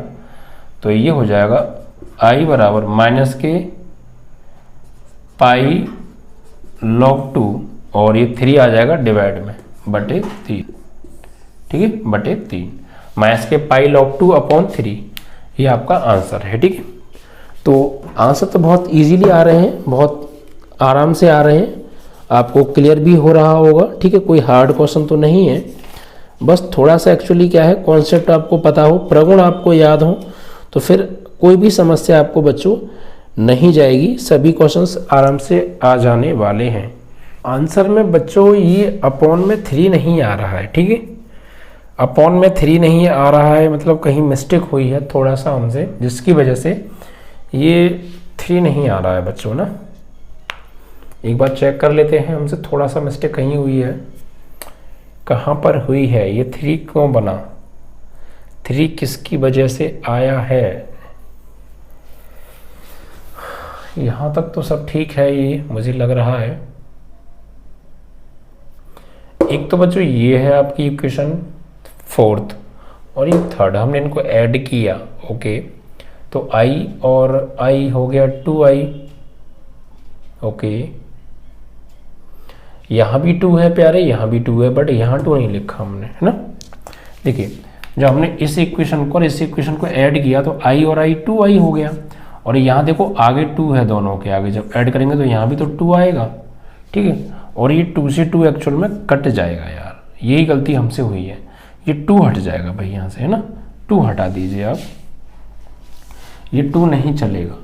तो ये हो जाएगा i बराबर माइनस के पाई log 2 और ये 3 आ जाएगा डिवाइड में बटे 3। ठीक है, बटे 3 माइनस के पाई log 2 अपॉन 3, ये आपका आंसर है। ठीक है, तो आंसर तो बहुत इजीली आ रहे हैं, बहुत आराम से आ रहे हैं, आपको क्लियर भी हो रहा होगा। ठीक है, कोई हार्ड क्वेश्चन तो नहीं है, बस थोड़ा सा एक्चुअली क्या है, कॉन्सेप्ट आपको पता हो, प्रगुण आपको याद हो, तो फिर कोई भी समस्या आपको बच्चों नहीं जाएगी, सभी क्वेश्चंस आराम से आ जाने वाले हैं। आंसर में बच्चों ये अपॉन में 3 नहीं आ रहा है। ठीक है, अपॉन में 3 नहीं आ रहा है, मतलब कहीं मिस्टेक हुई है थोड़ा सा हमसे, जिसकी वजह से ये 3 नहीं आ रहा है बच्चों ना। एक बार चेक कर लेते हैं, हमसे थोड़ा सा मिस्टेक कहीं हुई है, कहाँ पर हुई है, ये 3 क्यों बना, 3 किसकी वजह से आया है। यहाँ तक तो सब ठीक है, ये मुझे लग रहा है। एक तो बच्चों ये है आपकी इक्वेशन 4th और ये 3rd, हमने इनको ऐड किया। ओके, तो i और i हो गया 2i। ओके, यहाँ भी 2 है प्यारे, यहाँ भी 2 है, बट यहाँ 2 नहीं लिखा हमने, है ना। देखिए, जब हमने इस इक्वेशन को और इस इक्वेशन को ऐड किया तो i और i 2i हो गया, और यहाँ देखो आगे 2 है, दोनों के आगे जब ऐड करेंगे तो यहाँ भी तो 2 आएगा। ठीक है, और ये 2 से 2 एक्चुअल में कट जाएगा यार, यही गलती हमसे हुई है, ये 2 हट जाएगा भाई यहाँ से, है ना, 2 हटा दीजिए आप, ये 2 नहीं चलेगा,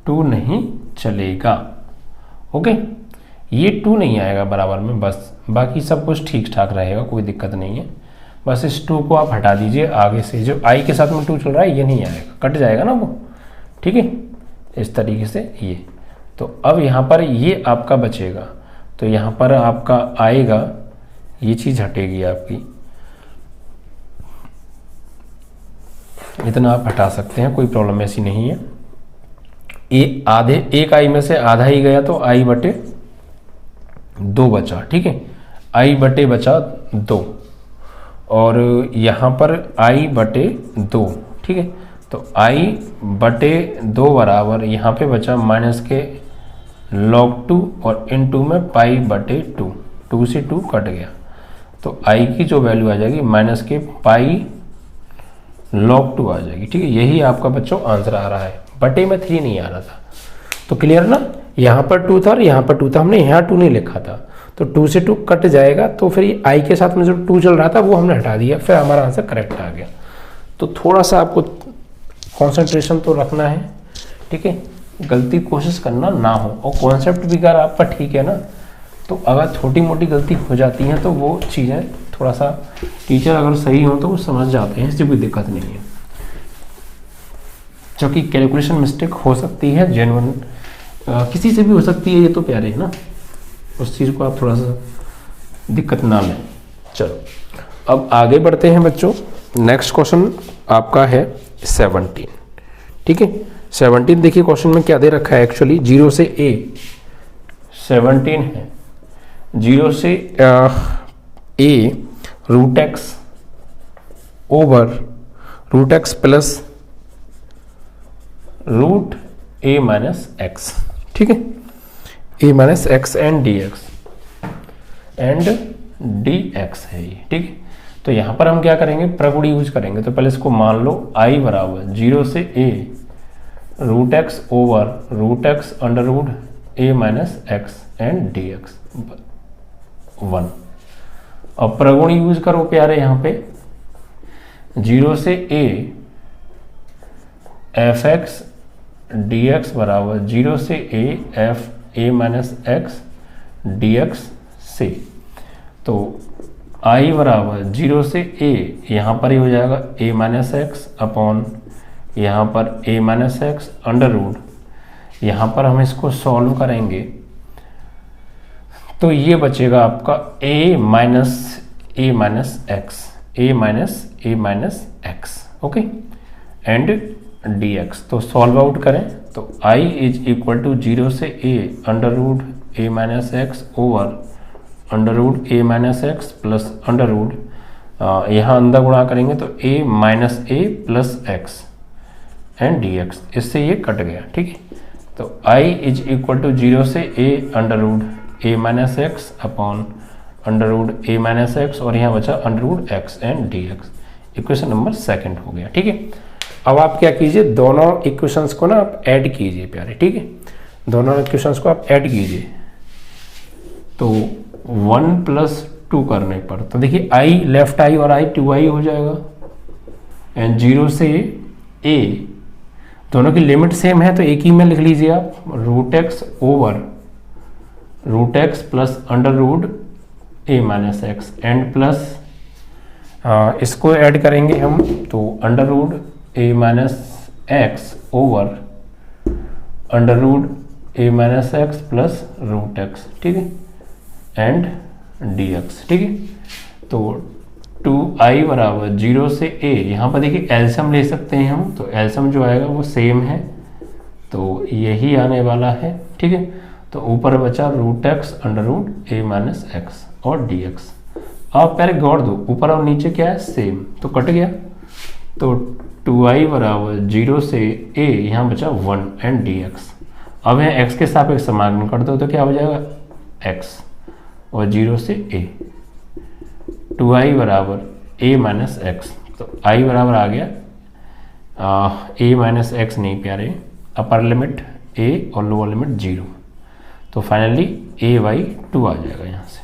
2 नहीं चलेगा। ओके, ये 2 नहीं आएगा बराबर में, बस बाकी सब कुछ ठीक ठाक रहेगा, कोई दिक्कत नहीं है। बस इस 2 को आप हटा दीजिए आगे से, जो i के साथ में 2 चल रहा है ये नहीं आएगा, कट जाएगा ना वो। ठीक है, इस तरीके से ये, तो अब यहाँ पर ये आपका बचेगा, तो यहाँ पर आपका आएगा, ये चीज़ हटेगी आपकी, इतना आप हटा सकते हैं, कोई प्रॉब्लम ऐसी नहीं है। ये आधे, एक i में से आधा ही गया तो i बटे 2 बचा। ठीक है, i बटे बचा 2, और यहाँ पर i बटे 2। ठीक है, तो i बटे 2 बराबर यहाँ पे बचा माइनस के log 2 और इनटू में पाई बटे 2, 2 से 2 कट गया, तो i की जो वैल्यू आ जाएगी माइनस के पाई log 2 आ जाएगी। ठीक है, यही आपका बच्चों आंसर आ रहा है, बटे में 3 नहीं आ रहा था। तो क्लियर ना, यहाँ पर 2 था और यहाँ पर 2 था, हमने यहाँ 2 नहीं लिखा था, तो 2 से 2 कट जाएगा, तो फिर i के साथ में जो 2 चल रहा था वो हमने हटा दिया, फिर हमारा आंसर करेक्ट आ गया। तो थोड़ा सा आपको कंसंट्रेशन तो रखना है। ठीक है, गलती कोशिश करना ना हो, और कॉन्सेप्ट भी अगर आपका ठीक है ना, तो अगर छोटी मोटी गलती हो जाती है तो वो चीज़ें थोड़ा सा टीचर अगर सही हो तो वो समझ जाते हैं, इससे कोई दिक्कत नहीं है। जो कि कैलकुलेशन मिस्टेक हो सकती है, जेन्युइन किसी से भी हो सकती है, ये तो प्यारे है ना, उस चीज़ को आप थोड़ा सा दिक्कत ना लें। चलो अब आगे बढ़ते हैं बच्चों। नेक्स्ट क्वेश्चन आपका है 17। ठीक है, 17 देखिए क्वेश्चन में क्या दे रखा है एक्चुअली, 0 से a 17 है, 0 से a root x over root x plus root a minus x. ठीक है, a minus x and dx है ये। ठीक है, तो यहां पर हम क्या करेंगे, प्रगुण यूज करेंगे। तो पहले इसको मान लो i बराबर 0 से a root x over root x under root a minus x and dx 1। अब प्रगुण यूज करो प्यारे, यहां पे 0 से a f x d x बराबर 0 से a F a minus x d x से। तो i बराबर 0 से a, यहाँ पर ही हो जाएगा a माइनस एक्स अपॉन यहाँ पर a minus x under root, यहाँ पर हम इसको सॉल्व करेंगे तो ये बचेगा आपका a minus x okay and dx। तो सॉल्व आउट करें तो i इज इक्वल टू 0 से a under root a minus x over under root a minus x plus under root, यहाँ अंदर गुणा करेंगे तो a minus a plus x and dx, इससे ये कट गया। ठीक है, तो i इज इक्वल टू 0 से a under root a minus x upon under root a minus x और यहाँ बचा under root x and dx। Equation number 2 हो गया। ठीक है, अब आप क्या कीजिए, दोनों इक्वेशंस को ना आप ऐड कीजिए प्यारे। ठीक है, दोनों इक्वेशंस को आप ऐड कीजिए तो 1 + 2 करने पर तो देखिए i लेफ्ट i और i 2i हो जाएगा एंड 0 से a, दोनों की लिमिट सेम है तो एक ही में लिख लीजिए आप, root x over root x plus under root a minus x and plus इसको ऐड करेंगे हम तो under root a minus x over under root a minus x plus root x. ठीक है, एंड dx। ठीक है, तो 2i बराबर 0 से a, यहाँ पर देखिए एलसीएम ले सकते हैं हम, तो एलसीएम जो आएगा वो सेम है तो यही आने वाला है। ठीक है, तो ऊपर बचा root x under root a minus x और dx। आप पहले गौर दो, ऊपर और नीचे क्या है सेम, तो कट गया। तो 2i बराबर 0 से a, यहाँ बचा 1 एंड dx। अब यहाँ x के सापेक्ष समाकलन कर दो तो क्या हो जाएगा x और 0 से a, 2i बराबर a माइनस एक्स, तो i बराबर आ गया a माइनस एक्स नहीं प्यारे, अपर लिमिट a और लोअर लिमिट 0, तो फाइनली a/2 आ जाएगा, यहाँ से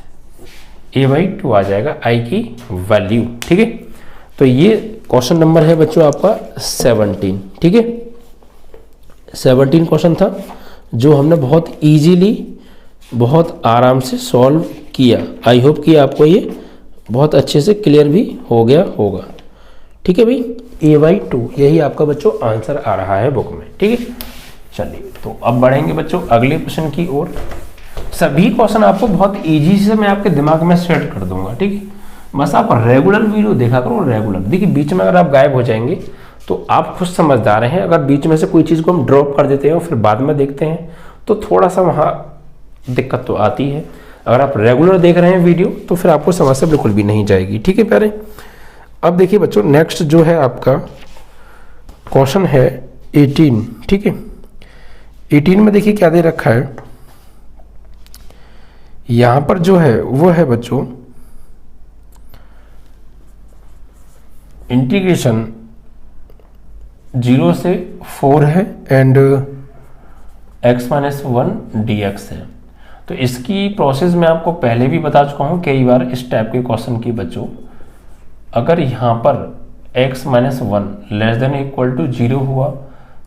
a/2 आ जाएगा i की वैल्यू। ठीक है, तो ये क्वेश्चन नंबर है बच्चों आपका 17। ठीक है, 17 क्वेश्चन था जो हमने बहुत इजीली बहुत आराम से सॉल्व किया। आई होप कि आपको ये बहुत अच्छे से क्लियर भी हो गया होगा। ठीक है भाई, a/2 यही आपका बच्चों आंसर आ रहा है बुक में। ठीक है, चलिए तो अब बढ़ेंगे बच्चों अगले क्वेश्चन की ओर। सभी क्वेश्चन आपको बहुत इजी से मैं आपके दिमाग में सेट कर दूंगा। ठीक है, बस आप रेगुलर वीडियो देखा करो, रेगुलर। देखिए बीच में अगर आप गायब हो जाएंगे तो आप खुद समझदार हैं, अगर बीच में से कोई चीज़ को हम ड्रॉप कर देते हैं और फिर बाद में देखते हैं तो थोड़ा सा वहाँ दिक्कत तो आती है। अगर आप रेगुलर देख रहे हैं वीडियो तो फिर आपको समस्या बिल्कुल भी नहीं जाएगी। ठीक है प्यारे, अब देखिए बच्चों नेक्स्ट जो है आपका क्वेश्चन है 18। ठीक है, 18 में देखिए क्या दे रखा है, यहाँ पर जो है वो है बच्चों इंटीग्रेशन 0 से 4 है एंड x माइनस 1 dx है। तो इसकी प्रोसेस मैं आपको पहले भी बता चुका हूँ कई बार इस टाइप के क्वेश्चन की बच्चों। अगर यहाँ पर x minus 1 less than equal to 0 हुआ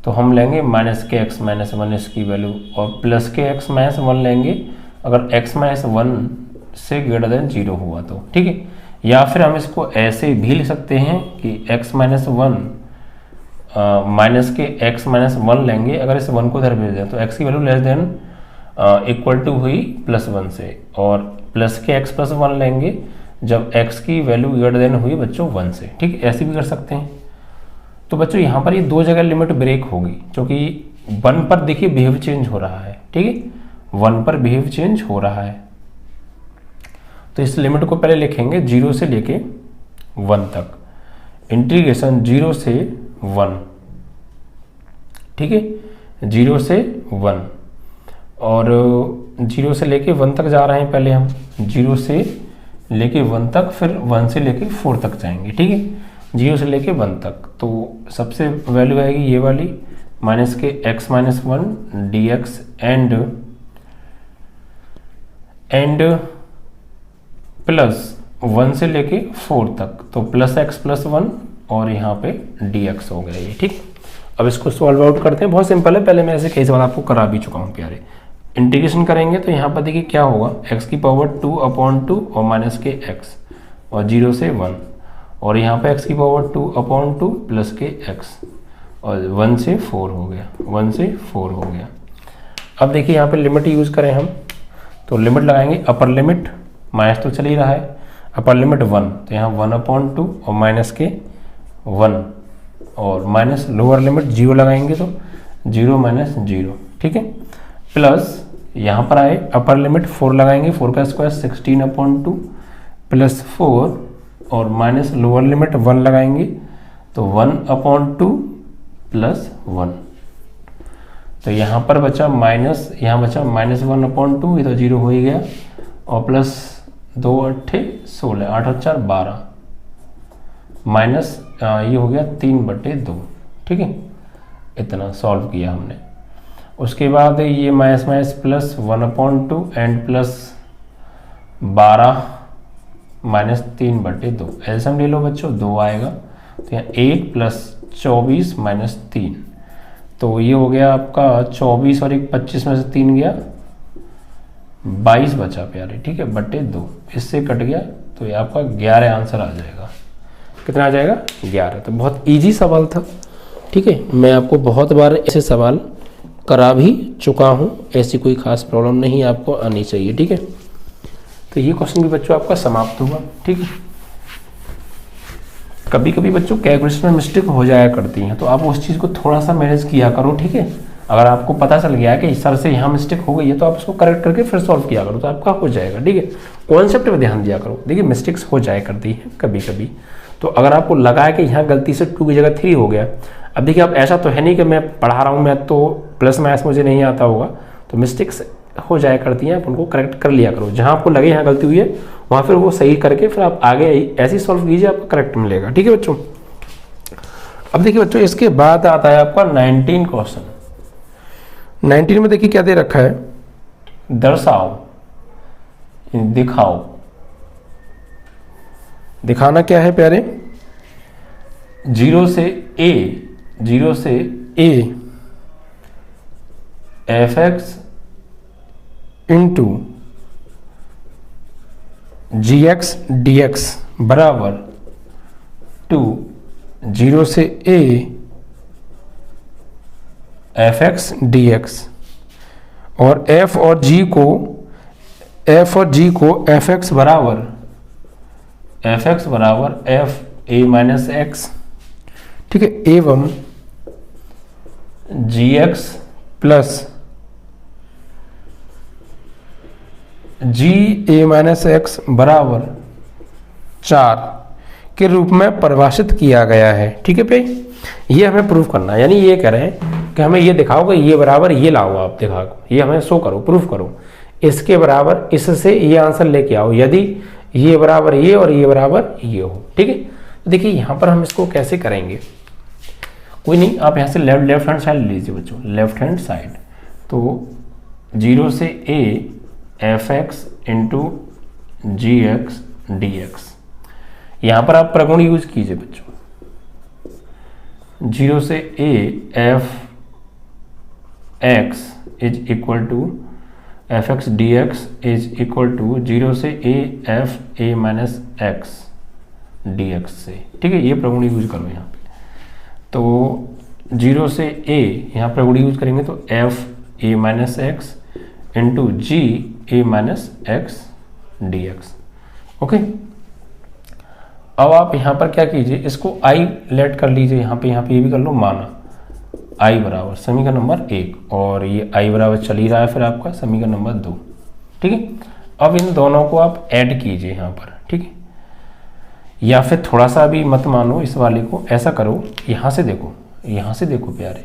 तो हम लेंगे माइनस के x माइनस 1 इसकी वैल्यू, और प्लस के x माइनस 1 लेंगे अगर x माइनस 1 से ग्रेटर देन 0 हुआ तो। ठीक है, या फिर हम इसको ऐसे भी लिख सकते हैं कि x माइनस 1 माइनस के x माइनस 1 लेंगे, अगर इस 1 को इधर भेज दें तो x की value less than equal to हुई +1 से, और प्लस के x प्लस 1 लेंगे जब x की वैल्यू ग्रेटर देन हुई बच्चों 1 से। ठीक, ऐसे भी कर सकते हैं। तो बच्चों यहाँ पर ये दो जगह लिमिट ब्रेक होगी, क्योंकि 1 पर देखिए बिहेव चेंज हो रहा है। ठीक है, 1 पर बिहेव चेंज हो रहा है, तो इस लिमिट को पहले लिखेंगे 0 से लेके 1 तक, इंटीग्रेशन 0 से 1। ठीक है, 0 से 1, और 0 से लेके 1 तक जा रहे हैं पहले हम, 0 से लेके 1 तक, फिर 1 से लेके 4 तक जाएंगे। ठीक है, 0 से लेके 1 तक, तो सबसे वैल्यू आएगी ये वाली, माइनस के x minus 1 D x and plus 1 से लेके 4 तक, तो प्लस x प्लस 1 और यहाँ पे dx हो गया ये। ठीक, अब इसको सॉल्व आउट करते हैं, बहुत सिंपल है, पहले मैं ऐसे कई सवाल आपको करा भी चुका हूँ प्यारे। इंटीग्रेशन करेंगे तो यहाँ पर देखिए क्या होगा, x की पावर 2/2 और माइनस के x और 0 से 1, और यहाँ पे x की पावर 2/2 प्लस के x और 1 से 4 हो गया, 1 से 4 हो गया। अब देखिए यहाँ पे लिमिट यूज़ करें हम, तो लिमिट लगाएंगे, अपर लिमिट माइनस तो चल ही रहा है, अपर लिमिट 1, तो यहाँ 1/2 और माइनस के 1, और माइनस लोअर लिमिट 0 लगाएंगे तो 0 माइनस 0। ठीक है, प्लस यहाँ पर आए अपर लिमिट 4 लगाएंगे, 4 का स्क्वायर 16/2 प्लस 4, और माइनस लोअर लिमिट 1 लगाएंगे तो 1/2 प्लस 1, तो यहाँ पर बचा माइनस, यहाँ बचा माइनस 1/2, ये तो 0 हो ही गया, और प्लस 2 8 16, 8 और 4 12, माइनस ये हो गया 3/2। ठीक है, इतना सॉल्व किया हमने। उसके बाद ये minus minus plus 1/2 and plus 12 minus 3/2, LCM ले लो बच्चों, 2 आएगा, तो यहाँ 1 प्लस 24 माइनस 3, तो ये हो गया आपका 24 और 1 25 में से 3 गया, 22 बचा प्यारे। ठीक है, /2, इससे कट गया, तो ये आपका 11 आंसर आ जाएगा। कितना आ जाएगा, 11। तो बहुत इजी सवाल था। ठीक है, मैं आपको बहुत बार ऐसे सवाल करा भी चुका हूँ, ऐसी कोई खास प्रॉब्लम नहीं आपको आनी चाहिए। ठीक है, तो ये क्वेश्चन भी बच्चों आपका समाप्त हुआ। ठीक है, कभी कभी बच्चों कैलकुलेशन में मिस्टेक हो जाया करती हैं, तो आप उस चीज़ को थोड़ा सा मैनेज किया करो। ठीक है, अगर आपको पता चल गया कि सर से यहाँ मिस्टेक हो गई है, तो आप उसको करेक्ट करके फिर सॉल्व किया करो, तो आपका हो जाएगा। ठीक है, कॉन्सेप्ट पे ध्यान दिया करो। देखिए मिस्टेक्स हो जाया करती है कभी कभी, तो अगर आपको लगा है कि यहाँ गलती से 2 की जगह 3 हो गया, अब देखिए अब ऐसा तो है नहीं कि मैं पढ़ा रहा हूँ, मैं तो प्लस माइनस मुझे नहीं आता होगा, तो मिस्टेक्स हो जाया करती हैं, आप उनको करेक्ट कर लिया करो। जहाँ आपको लगे यहाँ गलती हुई है, वहाँ फिर वो सही करके फिर आप आगे ऐसे सॉल्व कीजिए, आपको करेक्ट मिलेगा। ठीक है बच्चों, अब देखिए बच्चों इसके बाद आता है आपका 19 क्वेश्चन। 19 में देखिए क्या दे रखा है, दर्शाओ, दिखाओ, दिखाना क्या है प्यारे, 0 से a f(x) into gx dx बराबर 2, 0 से a f(x) dx, और f और g को f(x) बराबर f a माइनस x। ठीक है, एवं gx plus g a minus x बराबर 4 के रूप में परिभाषित किया गया है। ठीक है भाई, ये हमें प्रूफ करना है, यानी ये कह रहे हैं कि हमें ये दिखाओ कि ये बराबर ये लाओ, आप दिखाओ, ये हमें शो करो, प्रूफ करो, इसके बराबर इससे ये आंसर लेके आओ, यदि ये बराबर ये और ये बराबर ये हो। ठीक है, तो देखिए यहाँ पर हम इसको कैसे करेंगे, कोई नहीं, आप यहाँ से लेफ्ट हैंड साइड लीजिए बच्चों, लेफ्ट हैंड साइड, तो 0 से a f(x) into gx dx, यहाँ पर आप प्रगुण यूज कीजिए बच्चों, 0 से a f(x) is equal to f(x) dx is equal to 0 से a f a minus x dx से। ठीक है, ये प्रगुण यूज करो यहाँ पे। तो 0 से a यहाँ पर गुड़ी यूज करेंगे तो f a minus x into g a minus x d x. Okay, अब आप यहाँ पर क्या कीजिए, इसको आई लेट कर लीजिए, यहाँ पे ये भी कर लो, माना आई बराबर समीकरण नंबर 1 और ये आई बराबर चल ही रहा है फिर आपका समीकरण नंबर 2। ठीक है, अब इन दोनों को आप ऐड कीजिए यहाँ पर। ठीक है, या फिर थोड़ा सा भी मत मानो इस वाले को, ऐसा करो, यहाँ से देखो प्यारे,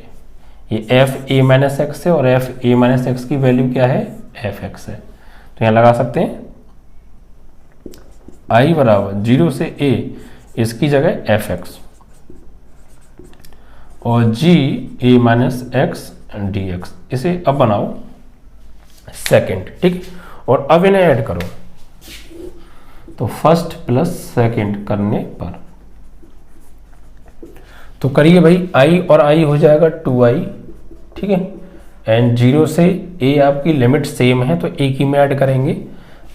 ये एफ ए माइनस एक्स है और एफ ए माइनस एक्स की वैल्यू क्या है, एफ एक्स है। तो यहाँ लगा सकते हैं आई बराबर 0 से a, इसकी जगह एफ एक्स और g a minus x d x. इसे अब बनाओ सेकंड। ठीक, और अब इन्हें ऐड करो, तो फर्स्ट प्लस सेकंड करने पर तो करिए भाई, i और i हो जाएगा 2i। ठीक है, एंड 0 से a आपकी लिमिट सेम है तो एक ही में ऐड करेंगे,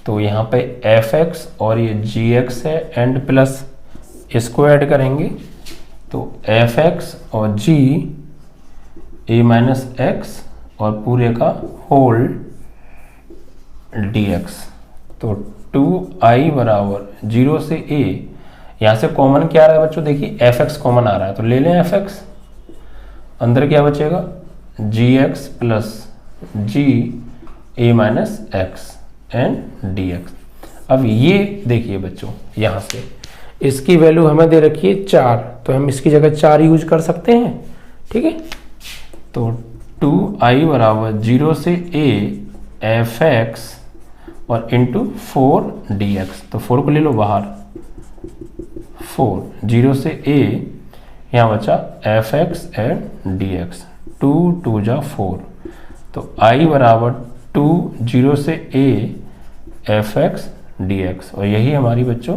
तो यहाँ पे एफ एक्स और ये जी एक्स है एंड प्लस इसको ऐड करेंगे तो एफ एक्स और जी ए माइनस एक्स और पूरे का होल डी एक्स। तो 2i बराबर 0 से a, यहाँ से कॉमन क्या आ रहा है बच्चों, देखिए एफ एक्स कॉमन आ रहा है तो ले लें एफ एक्स, अंदर क्या बचेगा g x plus g a minus x and d x. अब ये देखिए बच्चों, यहाँ से इसकी वैल्यू हमें दे रखी है 4, तो हम इसकी जगह 4 यूज कर सकते हैं। ठीक है, तो 2i बराबर 0 से a एफ एक्स और इंटू 4 डी एक्स, तो 4 को ले लो बाहर, 4 0 से a, यहाँ बचा F x and d x, 2 2 जा 4, तो i बराबर 2 0 से a f x d x, और यही हमारी बच्चों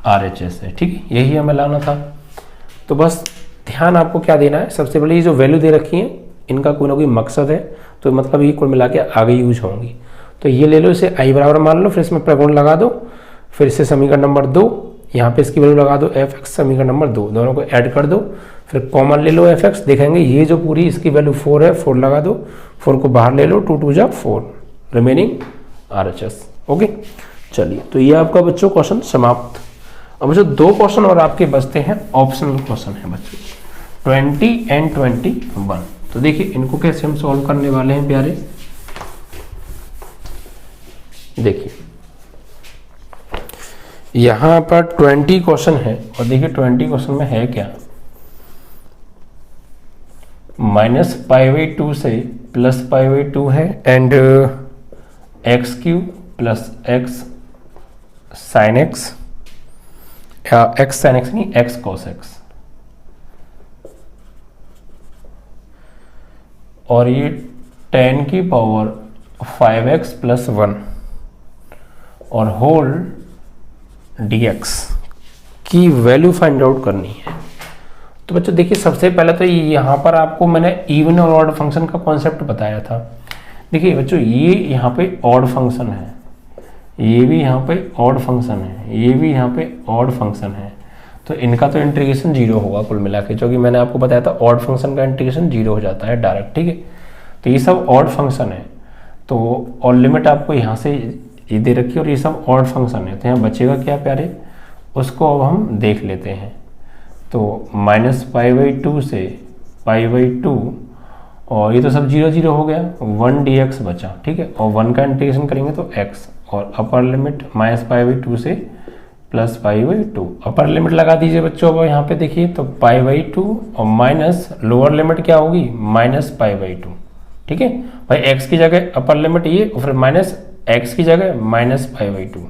RHS है। ठीक है, यही हमें लाना था। तो बस ध्यान आपको क्या देना है, सबसे पहले ये जो वैल्यू दे रखी है इनका कोई ना कोई मकसद है, तो मतलब ये कुल मिला के आगे यूज होंगी। तो ये ले लो, इसे i बराबर मान लो, फिर इसमें प्रगुण लगा दो, फिर इसे समीकरण नंबर 2, यहाँ पे इसकी वैल्यू लगा दो एफ एक्स समीकरण नंबर 2, दोनों को ऐड कर दो, फिर कॉमन ले लो एफ एक्स, देखेंगे ये जो पूरी इसकी वैल्यू 4 है, 4 लगा दो, 4 को बाहर ले लो, 2 2 जा 4, रिमेनिंग RHS। ओके, चलिए, तो ये आपका बच्चों क्वेश्चन समाप्त। अब बच्चों 2 क्वेश्चन और आपके बचते हैं, ऑप्शनल क्वेश्चन है बच्चों 20 एंड 21। तो देखिए इनको कैसे हम सॉल्व करने वाले हैं प्यारे। देखिए यहां पर 20 क्वेश्चन है और देखिए 20 क्वेश्चन में है क्या, -π/2 से +π/2 है and x³ plus x sin x, x sin x नहीं x cos x, और ये 10 की पावर 5x प्लस 1 और होल dx की वैल्यू फाइंड आउट करनी है। तो बच्चों देखिए सबसे पहले तो यहाँ पर आपको मैंने इवन और ऑड फंक्शन का कॉन्सेप्ट बताया था। देखिए बच्चों ये यहाँ पे ऑड फंक्शन है, ये भी यहाँ पे ऑड फंक्शन है, ये भी यहाँ पे ऑड फंक्शन है, तो इनका तो इंटीग्रेशन 0 होगा कुल मिला के, जो कि मैंने आपको बताया था ऑड फंक्शन का इंटीग्रेशन 0 हो जाता है डायरेक्ट। ठीक है, तो ये सब ऑड फंक्शन है, तो और लिमिट आपको यहाँ से ये दे रखी है और ये सब ऑड फंक्शन है, तो यहाँ बचेगा क्या प्यारे, उसको अब हम देख लेते हैं। तो -π/2 से π/2 और ये तो सब 0 0 हो गया, 1 dx बचा। ठीक है, और 1 का इंटीग्रेशन करेंगे तो x, और अपर लिमिट -π/2 से +π/2, अपर लिमिट लगा दीजिए बच्चों। अब यहाँ पे देखिए तो π/2 और माइनस लोअर लिमिट क्या होगी -π/2। ठीक है भाई, x की जगह अपर लिमिट ये और फिर माइनस x की जगह -π/2,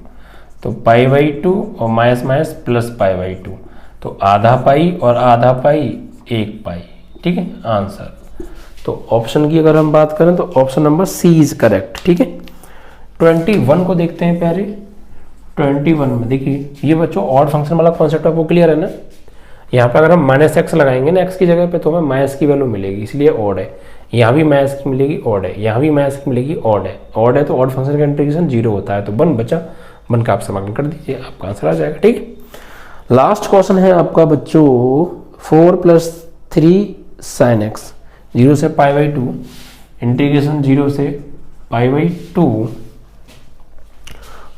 तो π/2 और माइनस प्लस π/2, तो आधा पाई और आधा पाई 1 पाई। ठीक है आंसर। तो ऑप्शन की अगर हम बात करें तो option number c is correct. ठीक है, 21 को देखते हैं प्यारे। 21 में देखिए ये बच्चों ऑड फंक्शन वाला कॉन्सेप्ट आपको क्लियर है ना। यहाँ पे अगर हम -x लगाएंगे ना x की जगह पे तो हमें माइनस की वैल्यू मिलेगी, इसलिए ऑड है। यहाँ भी माइनस की मिलेगी, ऑड है, यहाँ भी माइनस की मिलेगी, ऑड है। ऑड है तो ऑड फंक्शन का इंटीग्रेशन 0 होता है, तो 1 बचा, 1 का आप समाकलन कर दीजिए, आपका आंसर आ जाएगा। ठीक है, लास्ट क्वेश्चन है आपका बच्चों 4 प्लस 3 साइन एक्स, 0 से पाई बाई 2, इंटीग्रेशन 0 से pi by 2,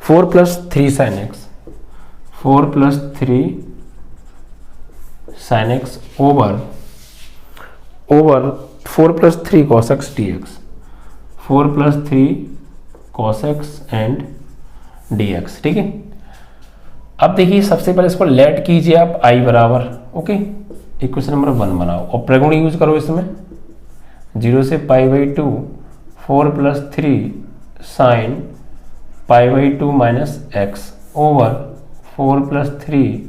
4 plus 3 sine x, 4 plus 3 sine x over 4 plus 3 cos x d x, 4 plus 3 cos x and d x. ठीक है, अब देखिए सबसे पहले इसको लेट कीजिए आप आई बराबर, ओके, इक्वेशन नंबर 1 बनाओ और प्रगुण यूज करो इसमें, 0 से pi by 2, 4 plus 3 sine pi by 2 minus x over 4 plus 3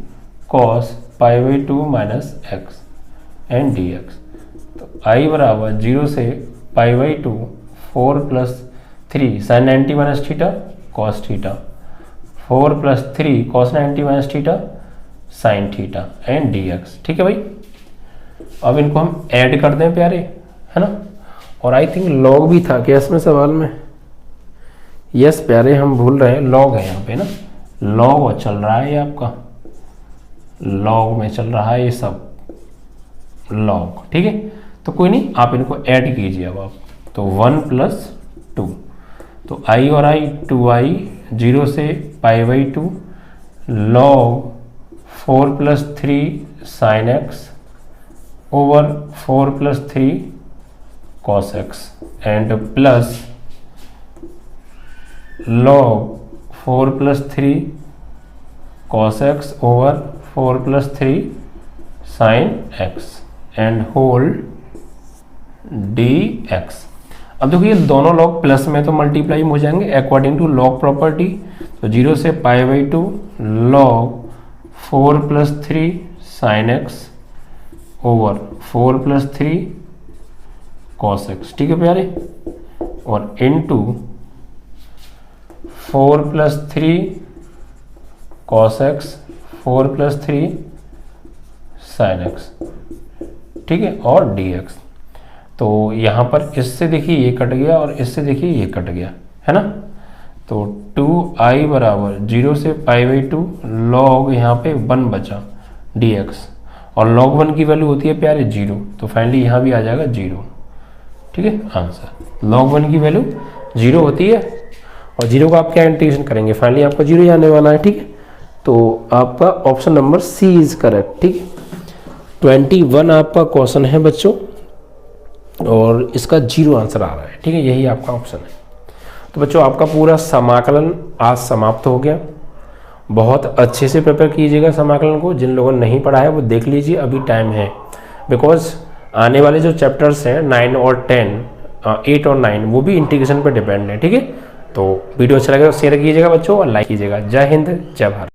cos pi by 2 minus x and d x. तो आई बराबर 0 से pi by 2, 4 plus 3 sine 90 minus theta cos theta, 4 plus 3 cos 90 minus theta sine theta and d x. ठीक है भाई, अब इनको हम add कर दें प्यारे, है ना। और आई थिंक लॉग भी था क्या इसमें सवाल में, यस प्यारे हम भूल रहे हैं, लॉग है यहाँ पे ना, लॉग चल रहा है ये आपका, लॉग में चल रहा है ये सब लॉग। ठीक है, तो कोई नहीं, आप इनको ऐड कीजिए अब आप, तो 1 प्लस 2, तो आई और आई 2i, 0 से pi by 2 log 4 plus 3 sine x over 4 plus 3 cos x and plus log 4 plus 3 cos x over 4 plus 3 sine x and whole d x. अब देखो ये दोनों लॉग प्लस में तो मल्टीप्लाई हो जाएंगे अकॉर्डिंग टू लॉग प्रॉपर्टी, तो 0 से pi by 2 log 4 plus 3 sine x over 4 plus 3 cos x. ठीक है प्यारे, और into 4 plus 3 cos x 4 plus 3 sine x. ठीक है, और डी एक्स। तो यहाँ पर इससे देखिए ये कट गया और इससे देखिए ये कट गया, है ना। तो 2i बराबर 0 से पाई बाई 2 लॉग यहाँ पे 1 बचा dx, और log 1 की वैल्यू होती है प्यारे 0, तो फाइनली यहाँ भी आ जाएगा 0। ठीक है, आंसर log 1 की वैल्यू 0 होती है, और 0 का आप क्या इंटीग्रेशन करेंगे, फाइनली आपका 0 ही आने वाला है। ठीक है, तो आपका option number c is correct. ठीक है, 21 आपका क्वेश्चन है बच्चों, और इसका 0 आंसर आ रहा है। ठीक है, यही आपका ऑप्शन है। तो बच्चों आपका पूरा समाकलन आज समाप्त हो गया। बहुत अच्छे से प्रिपेयर कीजिएगा समाकलन को, जिन लोगों ने नहीं पढ़ा है वो देख लीजिए, अभी टाइम है, बिकॉज आने वाले जो चैप्टर्स हैं 9 और 10, 8 और 9 वो भी इंटीग्रेशन पर डिपेंड है। ठीक है, तो वीडियो अच्छा लगे तो शेयर कीजिएगा बच्चों और लाइक कीजिएगा। जय हिंद, जय भारत।